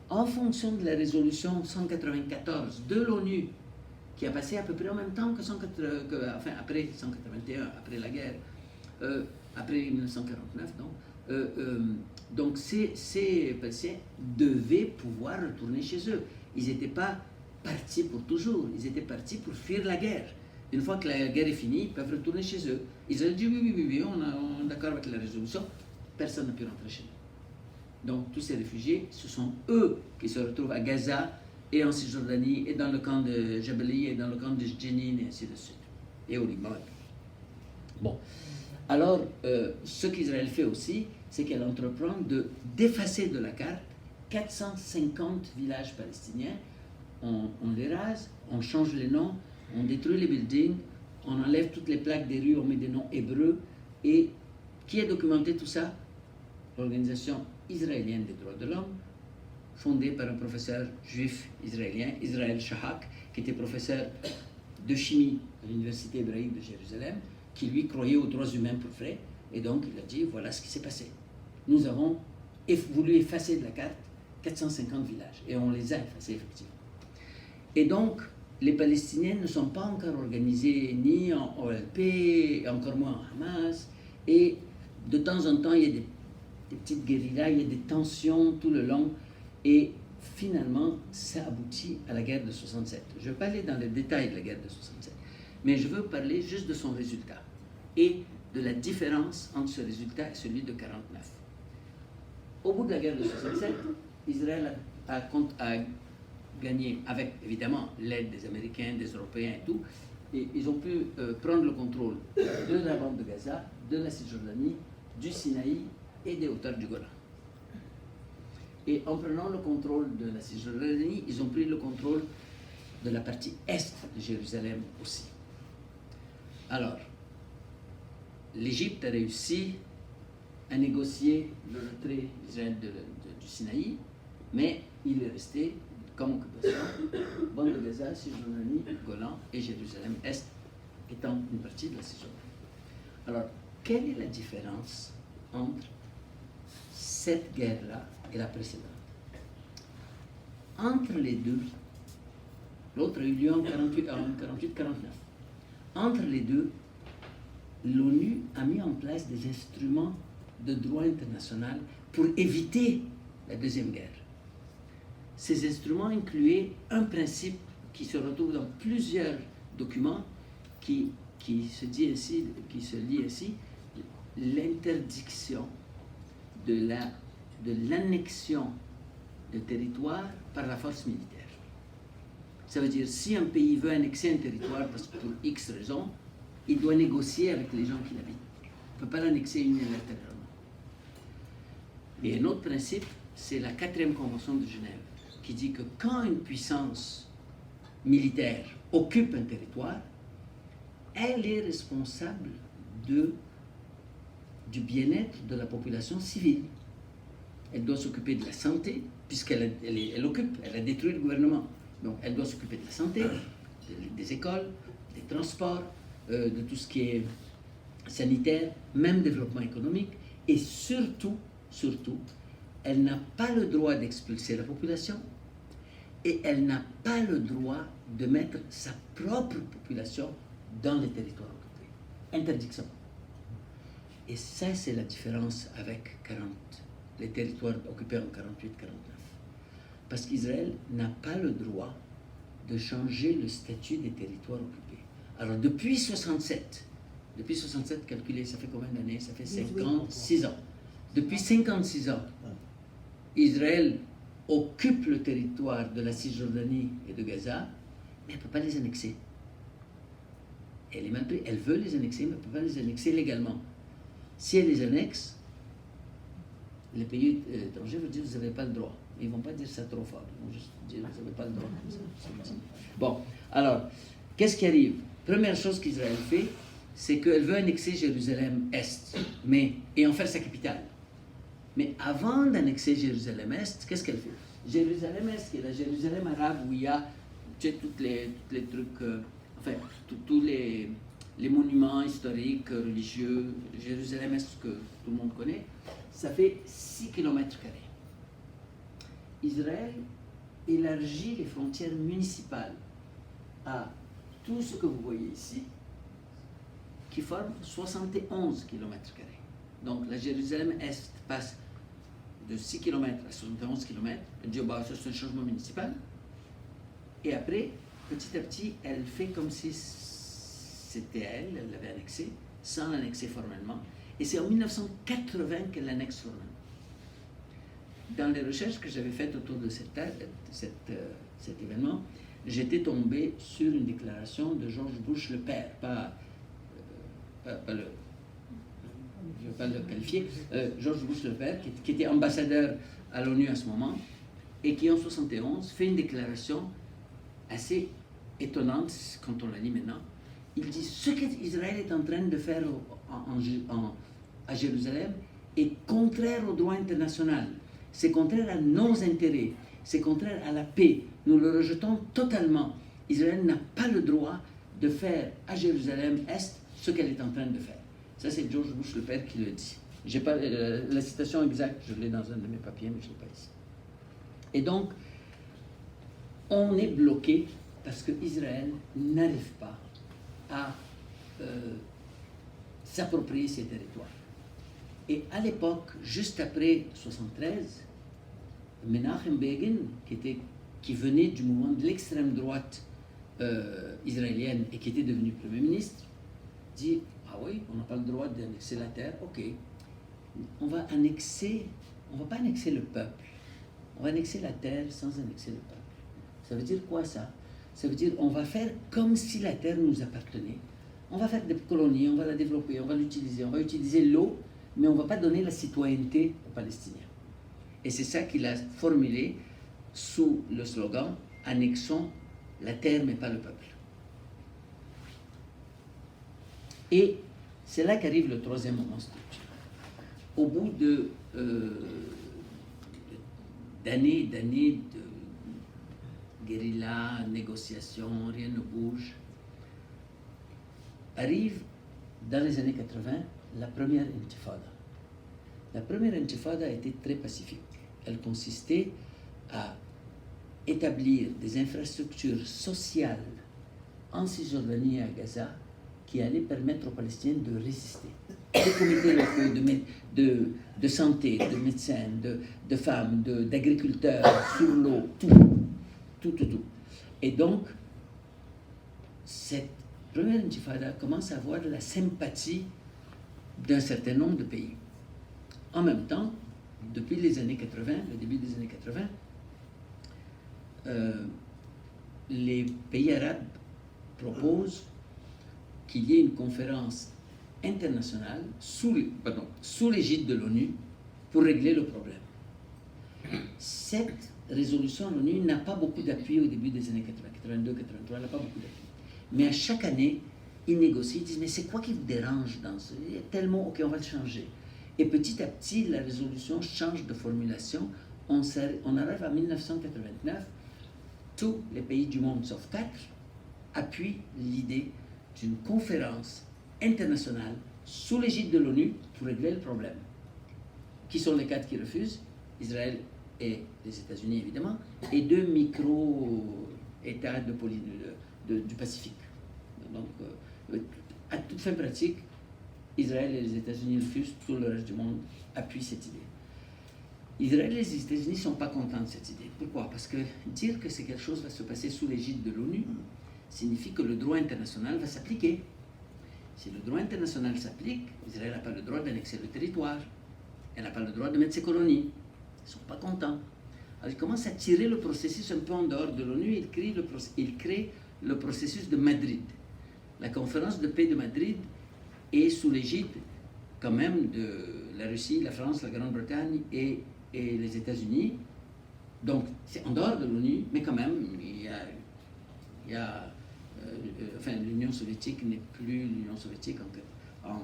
en fonction de la résolution 194 de l'ONU, qui a passé à peu près en même temps enfin après 181, après la guerre, après 1949, donc ces Palestiniens devaient pouvoir retourner chez eux. Ils n'étaient pas partis pour toujours, ils étaient partis pour fuir la guerre. Une fois que la guerre est finie, ils peuvent retourner chez eux. Israël dit oui, on est d'accord avec la résolution, personne n'a pu rentrer chez nous. Donc tous ces réfugiés, ce sont eux qui se retrouvent à Gaza et en Cisjordanie et dans le camp de Jabalia et dans le camp de Jenin et ainsi de suite, et au Liban. Bon, alors ce qu'Israël fait aussi, c'est qu'elle entreprend d'effacer de la carte 450 villages palestiniens. On les rase, on change les noms, on détruit les buildings, on enlève toutes les plaques des rues, on met des noms hébreux. Et qui a documenté tout ça? L'Organisation israélienne des droits de l'homme, fondée par un professeur juif israélien, Israël Shahak, qui était professeur de chimie à l'Université hébraïque de Jérusalem, qui lui croyait aux droits humains pour vrai. Et donc il a dit, voilà ce qui s'est passé. Nous avons voulu effacer de la carte 450 villages, et on les a effacés effectivement. Et donc, les Palestiniens ne sont pas encore organisés ni en OLP, encore moins en Hamas, et de temps en temps, il y a des petites guérillas, il y a des tensions tout le long, et finalement, ça aboutit à la guerre de 67. Je vais pas aller dans les détails de la guerre de 67, mais je veux parler juste de son résultat, et de la différence entre ce résultat et celui de 49. Au bout de la guerre de 67, Israël a gagné, avec évidemment l'aide des Américains, des Européens et tout, et ils ont pu prendre le contrôle de la bande de Gaza, de la Cisjordanie, du Sinaï et des hauteurs du Golan. Et en prenant le contrôle de la Cisjordanie, ils ont pris le contrôle de la partie est de Jérusalem aussi. Alors, l'Égypte a réussi à négocier le retrait d'Israël du Sinaï, mais il est resté comme occupation, bande de Gaza, Cisjordanie, Golan et Jérusalem-Est étant une partie de la Cisjordanie. Alors, quelle est la différence entre cette guerre-là et la précédente? Entre les deux, l'autre a eu lieu en 48-49. Entre les deux, l'ONU a mis en place des instruments de droit international pour éviter la Deuxième Guerre. ces instruments incluaient un principe qui se retrouve dans plusieurs documents qui se lit ainsi, l'interdiction de l'annexion de territoire par la force militaire. Ça veut dire, si un pays veut annexer un territoire parce que pour X raisons, il doit négocier avec les gens qui l'habitent. Il ne peut pas l'annexer unilatéralement. Et un autre principe, c'est la 4e Convention de Genève, qui dit que quand une puissance militaire occupe un territoire, elle est responsable du bien-être de la population civile. Elle doit s'occuper de la santé, puisqu'elle occupe, elle a détruit le gouvernement. Donc elle doit s'occuper de la santé, des écoles, des transports, de tout ce qui est sanitaire, même développement économique, et surtout, elle n'a pas le droit d'expulser la population et elle n'a pas le droit de mettre sa propre population dans les territoires occupés. Interdiction. Et ça, c'est la différence avec les territoires occupés en 48-49. Parce qu'Israël n'a pas le droit de changer le statut des territoires occupés. Alors, depuis 67, calculez, ça fait combien d'années? Ça fait 56 ans. Depuis 56 ans, Israël occupe le territoire de la Cisjordanie et de Gaza, mais elle ne peut pas les annexer. Elle est mal prise. Elle veut les annexer, mais elle ne peut pas les annexer légalement. Si elle les annexe, les pays étrangers vont dire, vous n'avez pas le droit. Ils ne vont pas dire ça trop fort. Ils vont juste dire, vous n'avez pas le droit. Bon, alors, qu'est-ce qui arrive? Première chose qu'Israël fait, c'est qu'elle veut annexer Jérusalem-Est, et en faire sa capitale. Mais avant d'annexer Jérusalem-Est, qu'est-ce qu'elle fait? Jérusalem-Est, qui est la Jérusalem arabe où il y a tous les trucs, tous les monuments historiques, religieux, Jérusalem-Est que tout le monde connaît, ça fait 6 km². Israël élargit les frontières municipales à tout ce que vous voyez ici, qui forme 71 km². Donc la Jérusalem-Est passe de 6 km à 71 km. Elle dit, bah, ça c'est un changement municipal. Et après, petit à petit, elle fait comme si c'était elle l'avait annexé, sans l'annexer formellement. Et c'est en 1980 qu'elle l'annexe formellement. Dans les recherches que j'avais faites autour de cet événement, j'étais tombé sur une déclaration de George Bush le père, pas le... je ne vais pas le qualifier, George Bush le père, qui était ambassadeur à l'ONU à ce moment, et qui en 71 fait une déclaration assez étonnante quand on la lit maintenant. Il dit, ce qu'Israël est en train de faire à Jérusalem est contraire au droit international, c'est contraire à nos intérêts, c'est contraire à la paix. Nous le rejetons totalement. Israël n'a pas le droit de faire à Jérusalem-Est ce qu'elle est en train de faire. Ça, c'est George Bush le père qui le dit. J'ai pas la citation exacte, je l'ai dans un de mes papiers, mais je ne l'ai pas ici. Et donc, on est bloqué parce qu'Israël n'arrive pas à s'approprier ses territoires. Et à l'époque, juste après 73, Menachem Begin, qui venait du mouvement de l'extrême droite israélienne et qui était devenu Premier ministre, dit, ah oui, on n'a pas le droit d'annexer la terre, ok. On va pas annexer le peuple. On va annexer la terre sans annexer le peuple. Ça veut dire quoi ça? Ça veut dire on va faire comme si la terre nous appartenait. On va faire des colonies, on va la développer, on va utiliser l'eau, mais on ne va pas donner la citoyenneté aux Palestiniens. Et c'est ça qu'il a formulé sous le slogan « Annexons la terre, mais pas le peuple ». Et c'est là qu'arrive le troisième moment structurel. Au bout d'années de guérilla, négociations, rien ne bouge, arrive dans les années 80 la première intifada. La première intifada a été très pacifique. Elle consistait à établir des infrastructures sociales en Cisjordanie et à Gaza qui allaient permettre aux Palestiniens de résister. des comités locaux de santé, de médecins, de femmes, d'agriculteurs, sur l'eau, tout. Et donc, cette première intifada commence à avoir la sympathie d'un certain nombre de pays. En même temps, depuis les années 80, le début des années 80, les pays arabes proposent qu'il y ait une conférence internationale sous l'égide de l'ONU pour régler le problème. Cette résolution de l'ONU n'a pas beaucoup d'appui au début des années 80, 82, 83, elle n'a pas beaucoup d'appui. Mais à chaque année, ils négocient, ils disent, mais c'est quoi qui vous dérange dans ce... Il y a tellement, ok, on va le changer. Et petit à petit, la résolution change de formulation. On arrive à 1989, tous les pays du monde, sauf 4, appuient l'idée d'une conférence internationale sous l'égide de l'ONU pour régler le problème. Qui sont les 4 qui refusent? Israël et les États-Unis, évidemment, et 2 micro-États du Pacifique. Donc, à toute fin pratique, Israël et les États-Unis refusent, tout le reste du monde appuie cette idée. Israël et les États-Unis ne sont pas contents de cette idée. Pourquoi? Parce que dire que quelque chose va se passer sous l'égide de l'ONU signifie que le droit international va s'appliquer. Si le droit international s'applique, Israël n'a pas le droit d'annexer le territoire. Elle n'a pas le droit de mettre ses colonies. Ils ne sont pas contents. Alors ils commencent à tirer le processus un peu en dehors de l'ONU. Ils créent le processus de Madrid. La conférence de paix de Madrid est sous l'égide quand même de la Russie, la France, la Grande-Bretagne et les États-Unis. Donc c'est en dehors de l'ONU, mais quand même, l'Union soviétique n'est plus l'Union soviétique en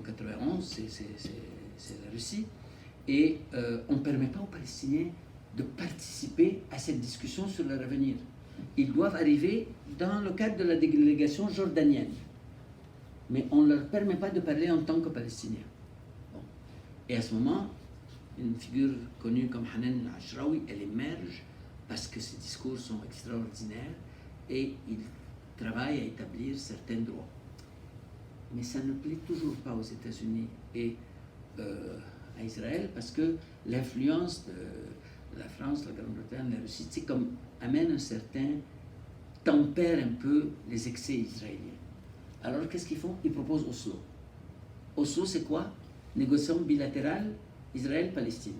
91, c'est la Russie. Et on ne permet pas aux Palestiniens de participer à cette discussion sur leur avenir. Ils doivent arriver dans le cadre de la délégation jordanienne. Mais on ne leur permet pas de parler en tant que Palestiniens. Bon. Et à ce moment, une figure connue comme Hanan Ashraoui, elle émerge parce que ses discours sont extraordinaires et il travaille à établir certains droits. Mais ça ne plaît toujours pas aux États-Unis et à Israël parce que l'influence de la France, la Grande-Bretagne, la Russie, c'est comme amène un certain, tempère un peu les excès israéliens. Alors qu'est-ce qu'ils font? Ils proposent Oslo. Oslo, c'est quoi? Négociation bilatérale Israël-Palestine.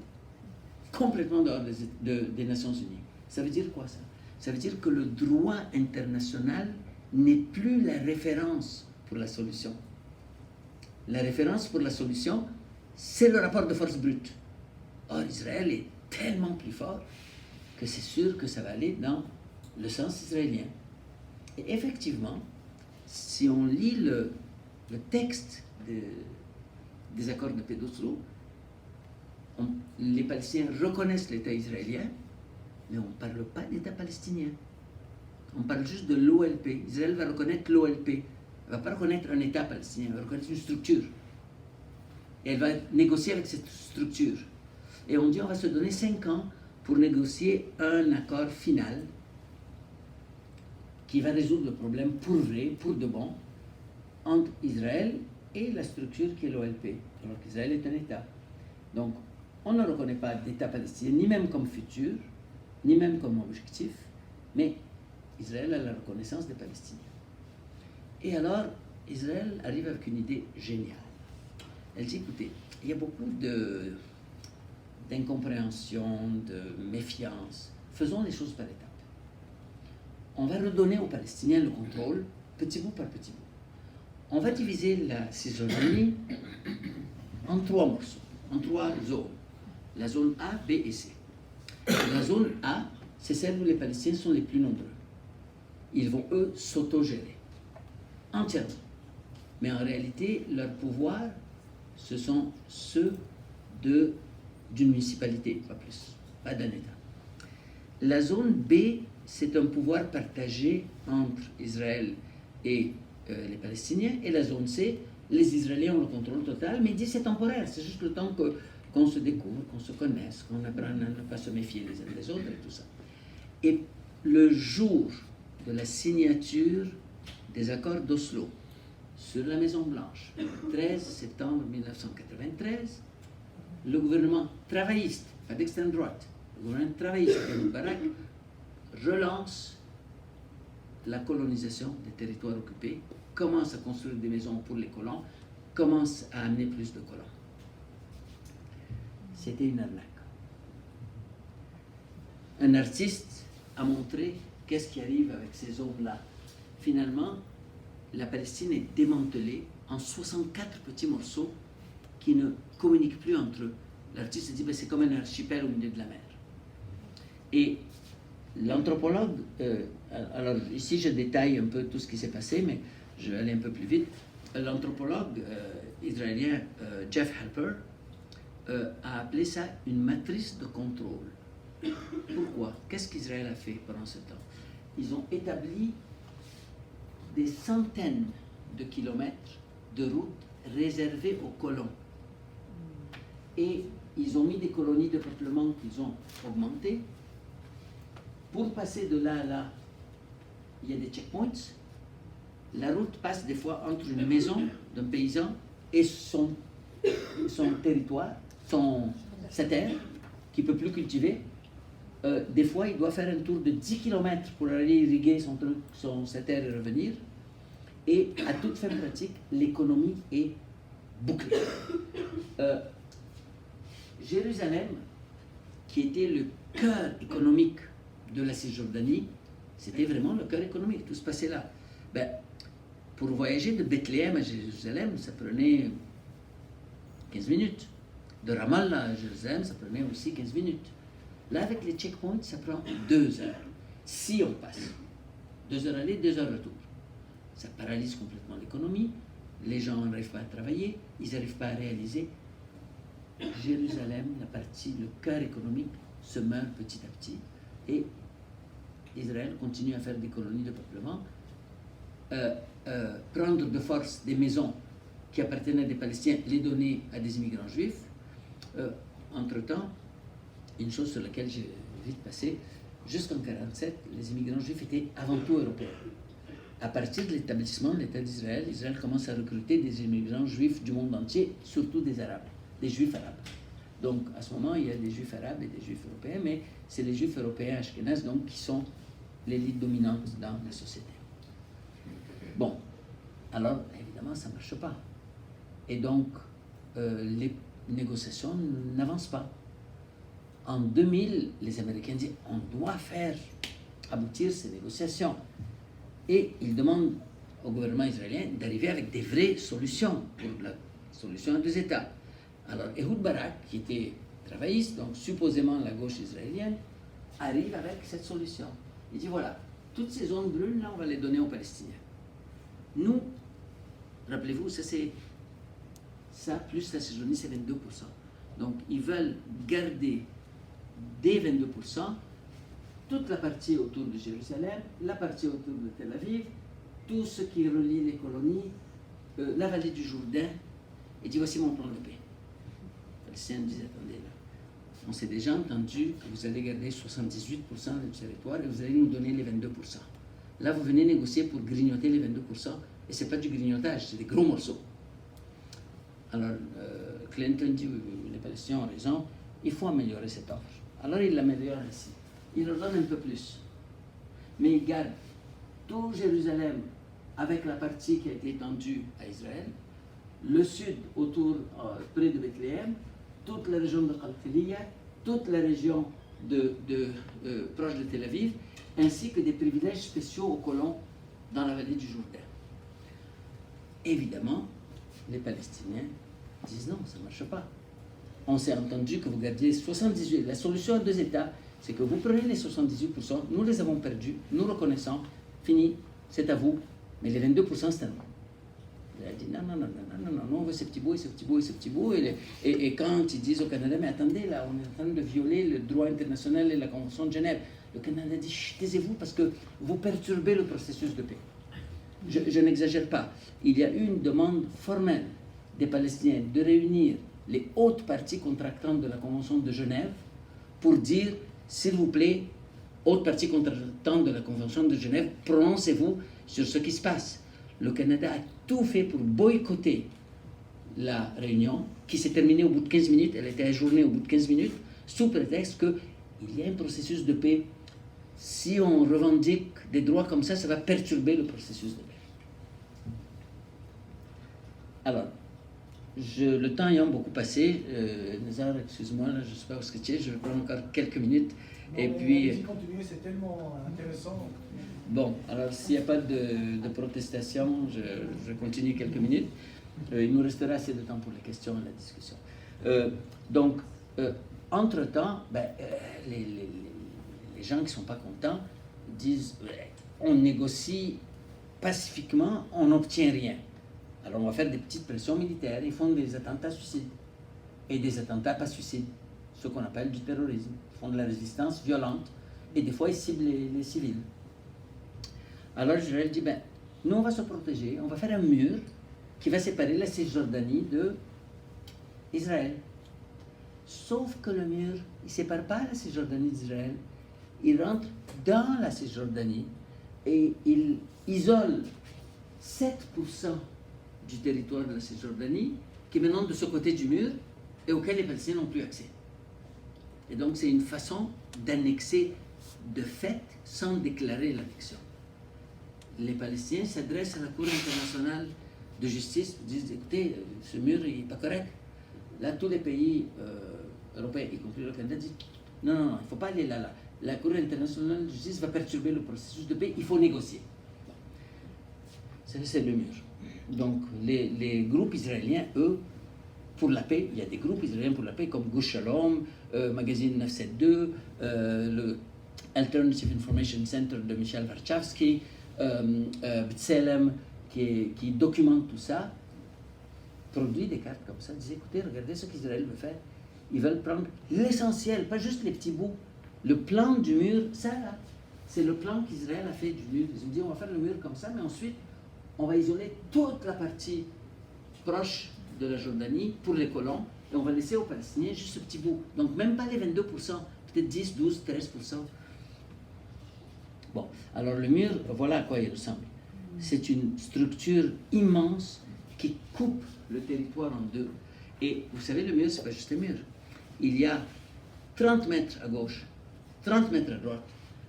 Complètement dehors des Nations Unies. Ça veut dire quoi ça? Ça veut dire que le droit international n'est plus la référence pour la solution. La référence pour la solution, c'est le rapport de force brute. Or, Israël est tellement plus fort que c'est sûr que ça va aller dans le sens israélien. Et effectivement, si on lit le texte des accords de paix d'Oslo, les Palestiniens reconnaissent l'État israélien, mais on ne parle pas d'État palestinien. On parle juste de l'OLP. Israël va reconnaître l'OLP. Elle ne va pas reconnaître un État palestinien, elle va reconnaître une structure. Et elle va négocier avec cette structure. Et on dit on va se donner 5 ans pour négocier un accord final qui va résoudre le problème pour vrai, pour de bon, entre Israël et la structure qui est l'OLP, alors qu'Israël est un État. Donc, on ne reconnaît pas d'État palestinien, ni même comme futur, ni même comme objectif, mais Israël a la reconnaissance des Palestiniens. Et alors, Israël arrive avec une idée géniale. Elle dit, écoutez, il y a beaucoup d'incompréhension, de méfiance. Faisons les choses par étapes. On va redonner aux Palestiniens le contrôle, petit bout par petit bout. On va diviser la Cisjordanie en 3 morceaux, en 3 zones. La zone A, B et C. La zone A, c'est celle où les Palestiniens sont les plus nombreux. Ils vont, eux, s'autogérer, entièrement. Mais en réalité, leur pouvoir, ce sont ceux d'une municipalité, pas plus, pas d'un État. La zone B, c'est un pouvoir partagé entre Israël et les Palestiniens. Et la zone C, les Israéliens ont le contrôle total, mais ils disent c'est temporaire, c'est juste le temps qu'on se découvre, qu'on se connaisse, qu'on apprenne à ne pas se méfier les uns des autres et tout ça. Et le jour de la signature des accords d'Oslo sur la Maison Blanche, le 13 septembre 1993, le gouvernement travailliste, pas d'extrême droite, le gouvernement travailliste de Barak relance la colonisation des territoires occupés, commence à construire des maisons pour les colons, commence à amener plus de colons. C'était une arnaque. Un artiste a montré qu'est-ce qui arrive avec ces zones-là. Finalement, la Palestine est démantelée en 64 petits morceaux qui ne communiquent plus entre eux. L'artiste dit, ben, c'est comme un archipel au milieu de la mer. Et l'anthropologue, alors ici je détaille un peu tout ce qui s'est passé, mais je vais aller un peu plus vite. L'anthropologue israélien Jeff Halper a appelé ça une matrice de contrôle. Pourquoi? Qu'est-ce qu'Israël a fait pendant ce temps? Ils ont établi des centaines de kilomètres de routes réservées aux colons. Et ils ont mis des colonies de peuplement qu'ils ont augmentées. Pour passer de là à là, il y a des checkpoints. La route passe des fois entre une maison d'un paysan et son territoire, sa terre, qu'il ne peut plus cultiver. Des fois, il doit faire un tour de 10 km pour aller irriguer sa terre et revenir. Et à toute fin pratique, l'économie est bouclée. Jérusalem, qui était le cœur économique de la Cisjordanie, c'était vraiment le cœur économique, tout se passait là. Ben, pour voyager de Bethléem à Jérusalem, ça prenait 15 minutes. De Ramallah à Jérusalem, ça prenait aussi 15 minutes. Là, avec les checkpoints, ça prend 2 heures, si on passe. 2 heures aller, 2 heures retour. Ça paralyse complètement l'économie, les gens n'arrivent pas à travailler, ils n'arrivent pas à réaliser. Jérusalem, la partie, le cœur économique, se meurt petit à petit. Et Israël continue à faire des colonies de peuplement, prendre de force des maisons qui appartenaient à des Palestiniens, les donner à des immigrants juifs. Entre-temps, une chose sur laquelle j'ai vite passé, jusqu'en 1947, les immigrants juifs étaient avant tout européens. À partir de l'établissement de l'État d'Israël, Israël commence à recruter des immigrants juifs du monde entier, surtout des Arabes, des Juifs arabes. Donc, à ce moment, il y a des Juifs arabes et des Juifs européens, mais c'est les Juifs européens ashkénazes donc qui sont l'élite dominante dans la société. Bon, alors, évidemment, ça ne marche pas. Et donc, les négociations n'avancent pas. En 2000, les Américains disent on doit faire aboutir ces négociations. Et ils demandent au gouvernement israélien d'arriver avec des vraies solutions pour la solution à 2 États. Alors, Ehud Barak, qui était travailliste, donc supposément la gauche israélienne, arrive avec cette solution. Il dit voilà, toutes ces zones brunes, là, on va les donner aux Palestiniens. Nous, rappelez-vous, ça plus la Cisjordanie, c'est 22%. Donc, ils veulent garder des 22%, toute la partie autour de Jérusalem, la partie autour de Tel Aviv, tout ce qui relie les colonies, la vallée du Jourdain, et dit voici mon plan de paix. Les Palestiniens disent attendez là, on s'est déjà entendu que vous allez garder 78% du territoire et vous allez nous donner les 22%. Là, vous venez négocier pour grignoter les 22%, et ce n'est pas du grignotage, c'est des gros morceaux. Alors, Clinton dit oui, les Palestiniens ont raison, il faut améliorer cette offre. Alors, il l'améliore ainsi. Il leur donne un peu plus. Mais il garde tout Jérusalem avec la partie qui a été étendue à Israël, le sud autour, près de Bethléem, toute la région de Qalqilia, toute la région proche de Tel Aviv, ainsi que des privilèges spéciaux aux colons dans la vallée du Jourdain. Évidemment, les Palestiniens disent non, ça ne marche pas. On s'est entendu que vous gardiez 78%. La solution à 2 États, c'est que vous prenez les 78%, nous les avons perdus, nous reconnaissons, fini, c'est à vous, mais les 22%, c'est à nous. Il a dit non, on veut ce petit bout et ce petit bout et ce petit bout. Et quand ils disent au Canada, mais attendez, là, on est en train de violer le droit international et la Convention de Genève, le Canada dit, taisez-vous parce que vous perturbez le processus de paix. Je n'exagère pas. Il y a eu une demande formelle des Palestiniens de réunir les hautes parties contractantes de la Convention de Genève pour dire, s'il vous plaît, hautes parties contractantes de la Convention de Genève, prononcez-vous sur ce qui se passe. le Canada a tout fait pour boycotter la réunion, qui s'est terminée au bout de 15 minutes. Elle a été ajournée au bout de 15 minutes, sous prétexte qu'il y a un processus de paix. Si on revendique des droits comme ça va perturber le processus de paix. Alors, le temps ayant beaucoup passé, Nazar, excuse-moi, je ne sais pas où ce que tu es, je vais prendre encore quelques minutes. Non, et puis, continuez, c'est tellement intéressant. Bon, alors s'il n'y a pas de protestation, je continue quelques minutes. Il nous restera assez de temps pour les questions et la discussion. Donc, entre-temps, les gens qui ne sont pas contents disent on négocie pacifiquement, on n'obtient rien. Alors on va faire des petites pressions militaires, ils font des attentats suicides et des attentats pas suicides, ce qu'on appelle du terrorisme. Ils font de la résistance violente et des fois ils ciblent les civils. Alors Israël dit, nous on va se protéger, on va faire un mur qui va séparer la Cisjordanie de Israël. Sauf que le mur, il ne sépare pas la Cisjordanie d'Israël, il rentre dans la Cisjordanie et il isole 7% du territoire de la Cisjordanie qui est maintenant de ce côté du mur et auquel les Palestiniens n'ont plus accès. Et donc c'est une façon d'annexer de fait sans déclarer l'annexion. Les Palestiniens s'adressent à la Cour internationale de justice, disent écoutez, ce mur il n'est pas correct. Là, tous les pays européens, y compris le Canada, disent non, il ne faut pas aller là. La Cour internationale de justice va perturber le processus de paix, il faut négocier. Ça, c'est le mur. Donc, les groupes israéliens, eux, pour la paix, il y a des groupes israéliens pour la paix comme Gush Shalom, Magazine 972, le Alternative Information Center de Michel Warszawski, B'Tselem, qui documente tout ça, produit des cartes comme ça, dit écoutez, regardez ce qu'Israël veut faire. Ils veulent prendre l'essentiel, pas juste les petits bouts. Le plan du mur, ça là, c'est le plan qu'Israël a fait du mur. Ils ont dit on va faire le mur comme ça, mais ensuite on va isoler toute la partie proche de la Jordanie pour les colons et on va laisser aux Palestiniens juste ce petit bout. Donc même pas les 22%, peut-être 10, 12, 13%. Bon, alors le mur, voilà à quoi il ressemble. C'est une structure immense qui coupe le territoire en deux. Et vous savez, le mur, c'est pas juste un mur. Il y a 30 mètres à gauche, 30 mètres à droite,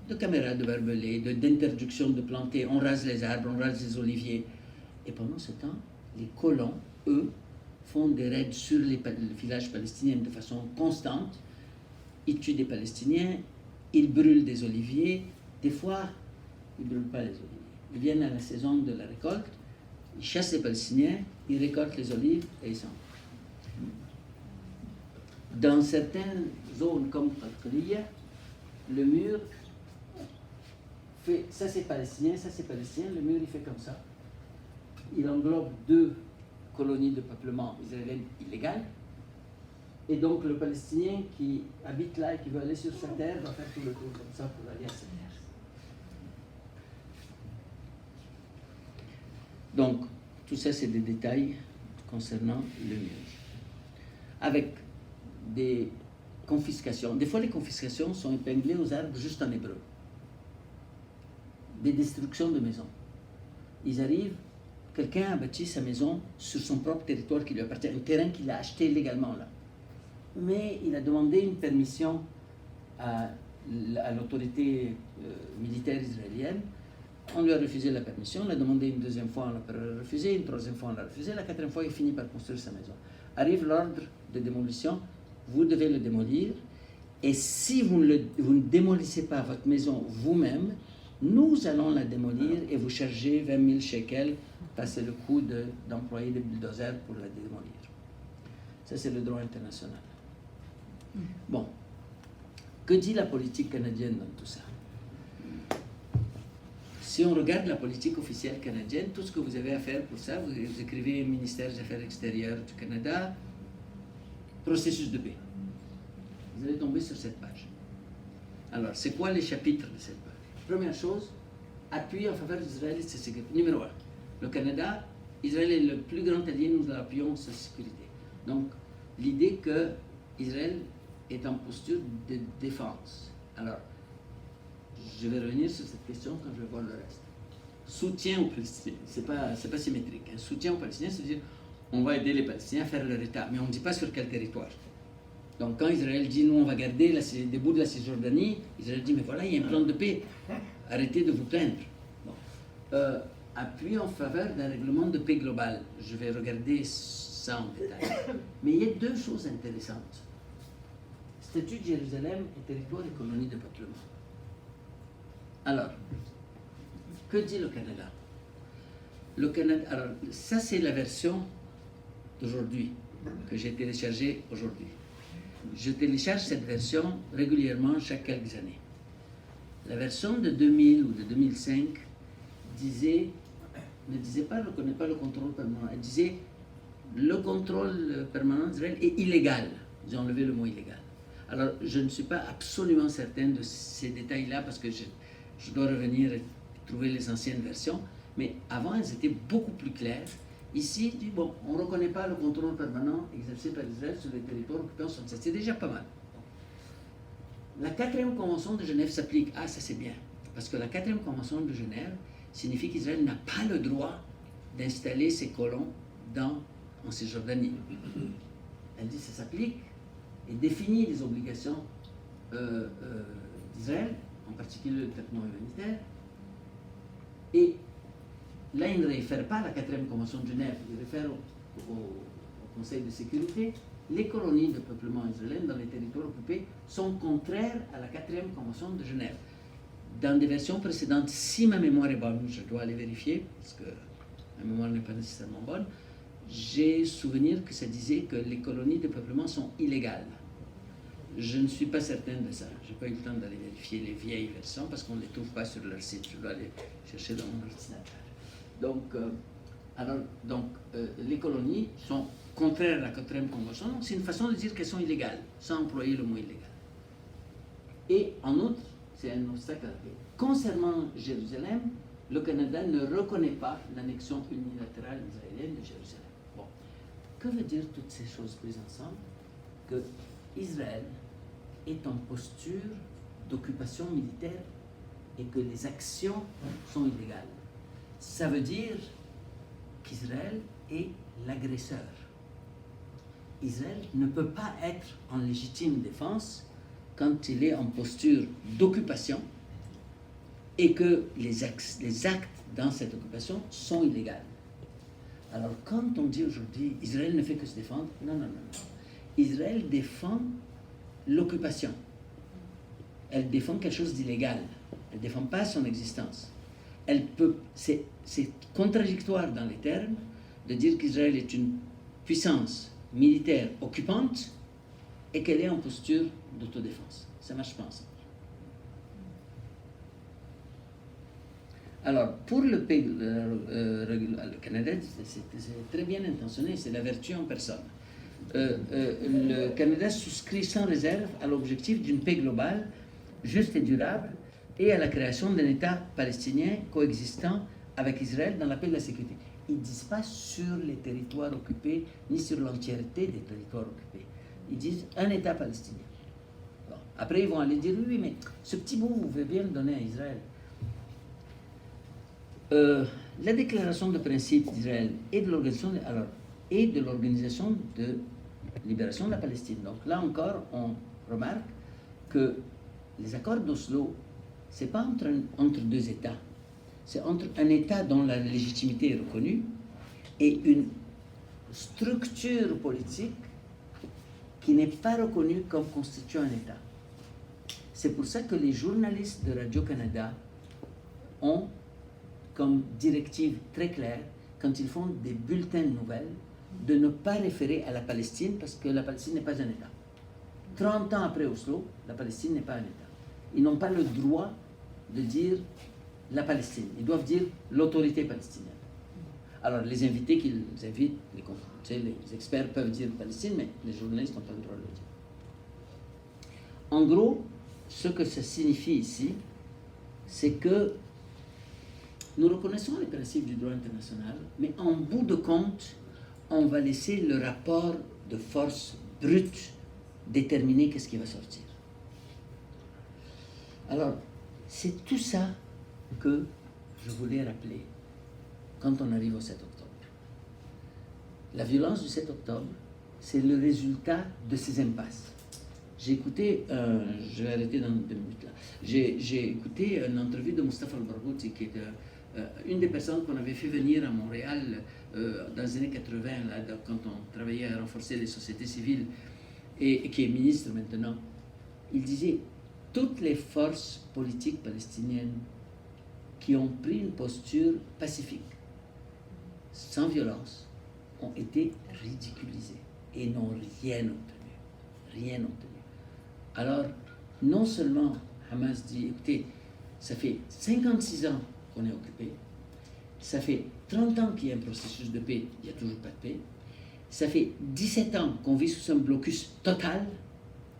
de caméras de barbelés, d'interdiction de planter, on rase les arbres, on rase les oliviers. Et pendant ce temps, les colons, eux, font des raids sur les villages palestiniens de façon constante. Ils tuent des Palestiniens, ils brûlent des oliviers. Des fois, ils ne brûlent pas les oliviers. Ils viennent à la saison de la récolte, ils chassent les Palestiniens, ils récoltent les olives et ils s'en vont. Dans certaines zones comme Qalqiya, le mur fait, ça c'est palestinien, le mur il fait comme ça. Il englobe 2 colonies de peuplement israéliennes illégales. Et donc le Palestinien qui habite là et qui veut aller sur sa terre va faire tout le tour comme ça pour aller à sa terre. Donc, tout ça c'est des détails concernant le mur. Avec des confiscations. Des fois, les confiscations sont épinglées aux arbres juste en hébreu. Des destructions de maisons. Ils arrivent, quelqu'un a bâti sa maison sur son propre territoire qui lui appartient, un terrain qu'il a acheté légalement là. Mais il a demandé une permission à l'autorité militaire israélienne. On lui a refusé la permission, on l'a demandé une deuxième fois, on l'a refusé, une troisième fois, on l'a refusé, la quatrième fois, il finit par construire sa maison. Arrive l'ordre de démolition, vous devez le démolir, et si vous ne démolissez pas votre maison vous-même, nous allons la démolir et vous charger 20 000 shekels, passer le coût d'employer des bulldozers pour la démolir. Ça, c'est le droit international. Bon, que dit la politique canadienne dans tout ça? Si on regarde la politique officielle canadienne, tout ce que vous avez à faire pour ça, vous écrivez ministère des Affaires extérieures du Canada, processus de paix. Vous allez tomber sur cette page. Alors, c'est quoi les chapitres de cette page? Première chose, appui en faveur d'Israël et de sa sécurité. Numéro 1, le Canada, Israël est le plus grand allié, nous appuyons sa sécurité. Donc, l'idée que Israël est en posture de défense. Alors, je vais revenir sur cette question quand je vais voir le reste. soutien aux Palestiniens. C'est pas symétrique. Un soutien aux Palestiniens, c'est-à-dire on va aider les Palestiniens à faire leur État, mais on ne dit pas sur quel territoire. Donc quand Israël dit nous on va garder des bouts de la Cisjordanie, Israël dit mais voilà, il y a un plan de paix, arrêtez de vous plaindre. Bon. Appui en faveur d'un règlement de paix global. Je vais regarder ça en détail. Mais il y a deux choses intéressantes. Statut de Jérusalem et territoire et colonie de peuplement. Alors, que dit le Canada? Le Canada, alors ça c'est la version d'aujourd'hui que j'ai téléchargée aujourd'hui. Je télécharge cette version régulièrement chaque quelques années. La version de 2000 ou de 2005 ne disait pas ne reconnaît pas le contrôle permanent. Elle disait le contrôle permanent d'Israël est illégal. Ils ont enlevé le mot illégal. Alors je ne suis pas absolument certain de ces détails-là parce que je dois revenir et trouver les anciennes versions. Mais avant, elles étaient beaucoup plus claires. Ici, il dit, bon, on ne reconnaît pas le contrôle permanent exercé par Israël sur les territoires occupés en 1967. C'est déjà pas mal. La 4e convention de Genève s'applique. Ah, ça c'est bien. Parce que la 4e convention de Genève signifie qu'Israël n'a pas le droit d'installer ses colons en Cisjordanie. Elle dit que ça s'applique et définit les obligations d'Israël, en particulier le traitement humanitaire. Et là, il ne réfère pas à la 4e convention de Genève, il réfère au Conseil de sécurité. Les colonies de peuplement israélien dans les territoires occupés sont contraires à la 4e convention de Genève. Dans des versions précédentes, si ma mémoire est bonne, je dois aller vérifier, parce que ma mémoire n'est pas nécessairement bonne, j'ai souvenir que ça disait que les colonies de peuplement sont illégales. Je ne suis pas certain de ça. Je n'ai pas eu le temps d'aller vérifier les vieilles versions parce qu'on ne les trouve pas sur leur site. Je dois aller chercher dans mon ordinateur. Donc, les colonies sont contraires à la 4e convention. C'est une façon de dire qu'elles sont illégales, sans employer le mot illégal. Et en outre, c'est un obstacle à la paix. Concernant Jérusalem, le Canada ne reconnaît pas l'annexion unilatérale israélienne de Jérusalem. Bon. Que veut dire toutes ces choses prises ensemble? Que Israël est en posture d'occupation militaire et que les actions sont illégales. Ça veut dire qu'Israël est l'agresseur. Israël ne peut pas être en légitime défense quand il est en posture d'occupation et que les actes dans cette occupation sont illégaux. Alors quand on dit aujourd'hui Israël ne fait que se défendre, non. Israël défend l'occupation. Elle défend quelque chose d'illégal. Elle ne défend pas son existence. C'est contradictoire dans les termes de dire qu'Israël est une puissance militaire occupante et qu'elle est en posture d'autodéfense. Ça marche pas ensemble. Alors, pour le Canada, c'est très bien intentionné, c'est la vertu en personne. Le Canada souscrit sans réserve à l'objectif d'une paix globale, juste et durable, et à la création d'un État palestinien coexistant avec Israël dans la paix et la sécurité. Ils ne disent pas sur les territoires occupés, ni sur l'entièreté des territoires occupés. Ils disent un État palestinien. Bon. Après, ils vont aller dire, oui, mais ce petit bout, vous pouvez bien le donner à Israël. La déclaration de principe d'Israël et de l'Organisation de libération de la Palestine. Donc là encore, on remarque que les accords d'Oslo, ce n'est pas entre deux États, c'est entre un État dont la légitimité est reconnue et une structure politique qui n'est pas reconnue comme constituant un État. C'est pour ça que les journalistes de Radio-Canada ont comme directive très claire, quand ils font des bulletins de nouvelles, de ne pas référer à la Palestine parce que la Palestine n'est pas un État. 30 ans après Oslo, la Palestine n'est pas un État. Ils n'ont pas le droit de dire la Palestine. Ils doivent dire l'autorité palestinienne. Alors, les invités qu'ils invitent, les experts peuvent dire Palestine, mais les journalistes n'ont pas le droit de le dire. En gros, ce que ça signifie ici, c'est que nous reconnaissons les principes du droit international, mais en bout de compte, on va laisser le rapport de force brute déterminer qu'est-ce qui va sortir. Alors, c'est tout ça que je voulais rappeler, quand on arrive au 7 octobre, la violence du 7 octobre, c'est le résultat de ces impasses. J'ai écouté, je vais arrêter dans 2 minutes là, j'ai écouté une entrevue de Mustafa al-Barghouti, qui est une des personnes qu'on avait fait venir à Montréal dans les années 80, là, quand on travaillait à renforcer les sociétés civiles, et qui est ministre maintenant. Il disait, toutes les forces politiques palestiniennes qui ont pris une posture pacifique, sans violence, ont été ridiculisées et n'ont rien obtenu. Rien obtenu. Alors, non seulement Hamas dit, écoutez, ça fait 56 ans qu'on est occupé, ça fait 30 ans qu'il y a un processus de paix, il n'y a toujours pas de paix, ça fait 17 ans qu'on vit sous un blocus total,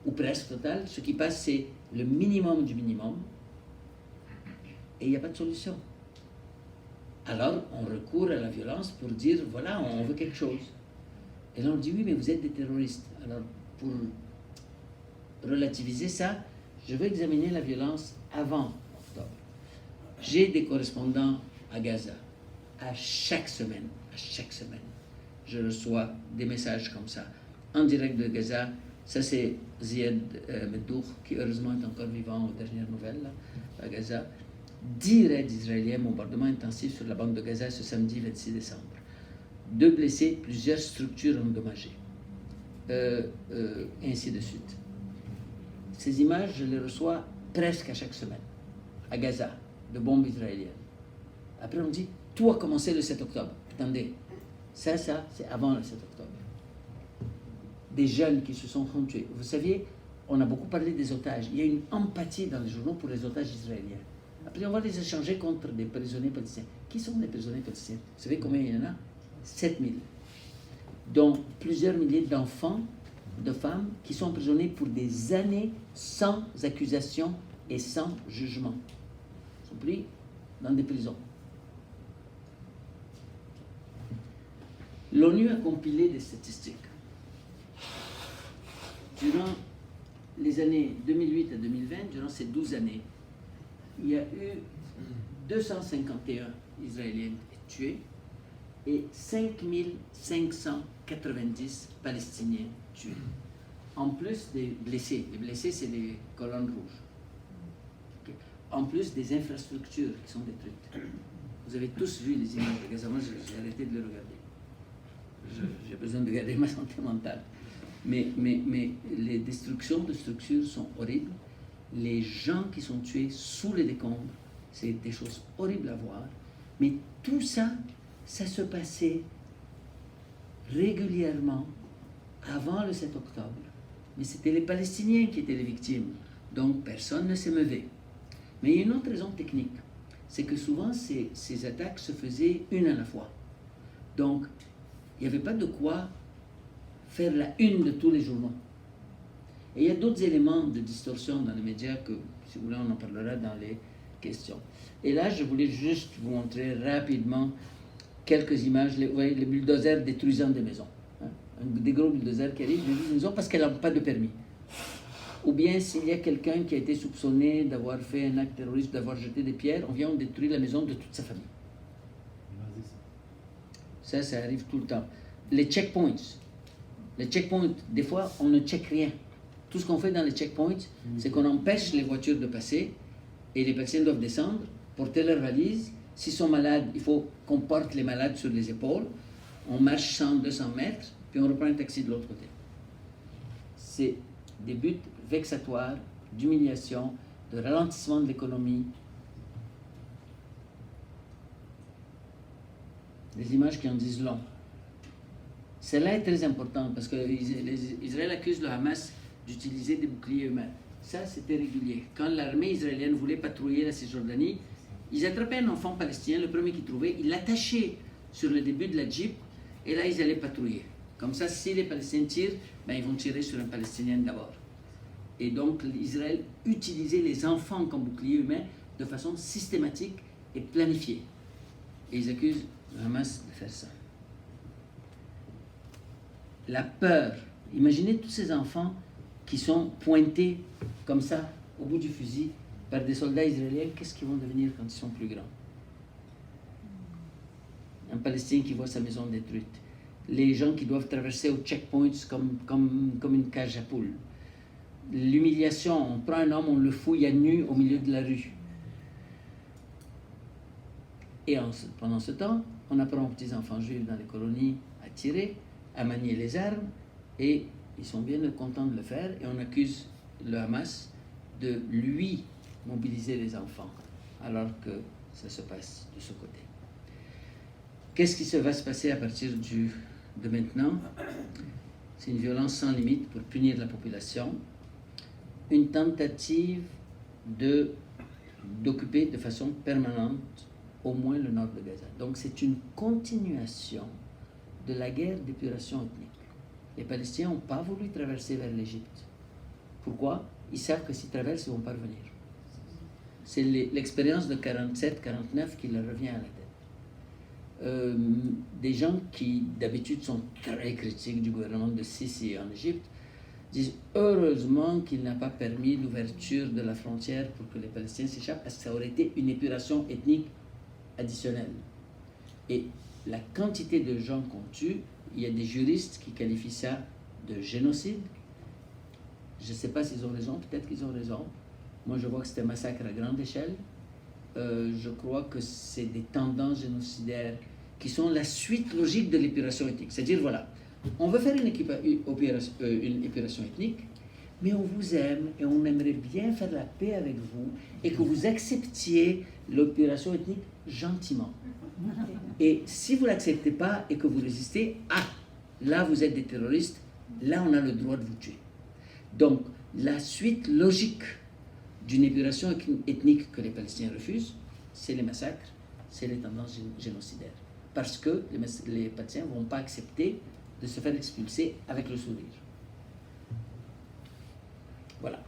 ou presque total, ce qui passe c'est le minimum du minimum, et il n'y a pas de solution. Alors, on recourt à la violence pour dire, voilà, on veut quelque chose. Et là, on dit, oui, mais vous êtes des terroristes. Alors, pour relativiser ça, je veux examiner la violence avant octobre. J'ai des correspondants à Gaza. À chaque semaine, je reçois des messages comme ça, en direct de Gaza. Ça, c'est Ziad Meddour, qui heureusement est encore vivant aux dernières nouvelles, là, à Gaza. 10 raids israéliens, bombardement intensif sur la bande de Gaza ce samedi 26 décembre. 2 blessés, plusieurs structures endommagées. Et ainsi de suite. Ces images, je les reçois presque à chaque semaine, à Gaza, de bombes israéliennes. Après, on dit, tout a commencé le 7 octobre. Attendez, ça, c'est avant le 7 octobre. Des jeunes qui se sont tués. Vous saviez, on a beaucoup parlé des otages. Il y a une empathie dans les journaux pour les otages israéliens. Après, on va les échanger contre des prisonniers palestiniens. Qui sont les prisonniers palestiniens? Vous savez combien il y en a? 7000. Dont plusieurs milliers d'enfants, de femmes, qui sont emprisonnés pour des années sans accusation et sans jugement. Ils sont pris dans des prisons. L'ONU a compilé des statistiques. Durant les années 2008 à 2020, durant ces 12 années, il y a eu 251 Israéliens tués et 5590 Palestiniens tués. En plus des blessés. Les blessés, c'est les colonnes rouges. Okay. En plus des infrastructures qui sont détruites. Vous avez tous vu les images de Gaza. Moi, j'ai arrêté de les regarder. J'ai besoin de garder ma santé mentale. Mais les destructions de structures sont horribles. Les gens qui sont tués sous les décombres, c'est des choses horribles à voir. Mais tout ça, ça se passait régulièrement avant le 7 octobre. Mais c'était les Palestiniens qui étaient les victimes. Donc personne ne s'émeuvait. Mais il y a une autre raison technique. C'est que souvent, ces attaques se faisaient une à la fois. Donc, il n'y avait pas de quoi faire la une de tous les journaux. Et il y a d'autres éléments de distorsion dans les médias que, si vous voulez, on en parlera dans les questions. Et là, je voulais juste vous montrer rapidement quelques images. Vous voyez, les bulldozers détruisant des maisons. Hein? Des gros bulldozers qui arrivent, détruisent une maison parce qu'elle n'a pas de permis. Ou bien, s'il y a quelqu'un qui a été soupçonné d'avoir fait un acte terroriste, d'avoir jeté des pierres, on vient détruire la maison de toute sa famille. Ça arrive tout le temps. Les checkpoints. Les checkpoints, des fois, on ne check rien. Tout ce qu'on fait dans les checkpoints, c'est qu'on empêche les voitures de passer et les patients doivent descendre, porter leurs valises. S'ils sont malades, il faut qu'on porte les malades sur les épaules. On marche 100, 200 mètres, puis on reprend un taxi de l'autre côté. C'est des buts vexatoires, d'humiliation, de ralentissement de l'économie. Des images qui en disent long. Celle-là est très importante parce que Israël accuse le Hamas d'utiliser des boucliers humains. Ça, c'était régulier. Quand l'armée israélienne voulait patrouiller la Cisjordanie, ils attrapaient un enfant palestinien, le premier qu'ils trouvaient, ils l'attachaient sur le début de la Jeep et là, ils allaient patrouiller. Comme ça, si les Palestiniens tirent, ben, ils vont tirer sur un Palestinien d'abord. Et donc, Israël utilisait les enfants comme boucliers humains de façon systématique et planifiée. Et ils accusent le Hamas de faire ça. La peur. Imaginez tous ces enfants qui sont pointés comme ça au bout du fusil par des soldats israéliens. Qu'est-ce qu'ils vont devenir quand ils sont plus grands? un Palestinien qui voit sa maison détruite, les gens qui doivent traverser aux checkpoints comme une cage à poules, l'humiliation, on prend un homme, on le fouille à nu au milieu de la rue. Et pendant ce temps, on apprend aux petits-enfants juifs dans les colonies à tirer, à manier les armes, et ils sont bien contents de le faire, et on accuse le Hamas de lui mobiliser les enfants, alors que ça se passe de ce côté. Qu'est-ce qui va se passer à partir de maintenant? C'est une violence sans limite pour punir la population, une tentative d'occuper de façon permanente au moins le nord de Gaza. Donc c'est une continuation de la guerre d'épuration ethnique. Les Palestiniens n'ont pas voulu traverser vers l'Égypte. Pourquoi? Ils savent que s'ils traversent, ils ne vont pas revenir. C'est l'expérience de 47-49 qui leur revient à la tête. Des gens qui d'habitude sont très critiques du gouvernement de Sisi en Égypte disent heureusement qu'il n'a pas permis l'ouverture de la frontière pour que les Palestiniens s'échappent, parce que ça aurait été une épuration ethnique additionnelle. Et la quantité de gens qu'on tue, il y a des juristes qui qualifient ça de génocide. Je ne sais pas s'ils ont raison, peut-être qu'ils ont raison. Moi, je vois que c'est un massacre à grande échelle. Je crois que c'est des tendances génocidaires qui sont la suite logique de l'épuration ethnique. C'est-à-dire, voilà, on veut faire une épuration ethnique, mais on vous aime et on aimerait bien faire la paix avec vous et que vous acceptiez l'épuration ethnique gentiment. Et si vous ne l'acceptez pas et que vous résistez, là vous êtes des terroristes, là on a le droit de vous tuer. Donc la suite logique d'une épuration ethnique que les Palestiniens refusent, c'est les massacres, c'est les tendances génocidaires. Parce que les Palestiniens ne vont pas accepter de se faire expulser avec le sourire. Voilà.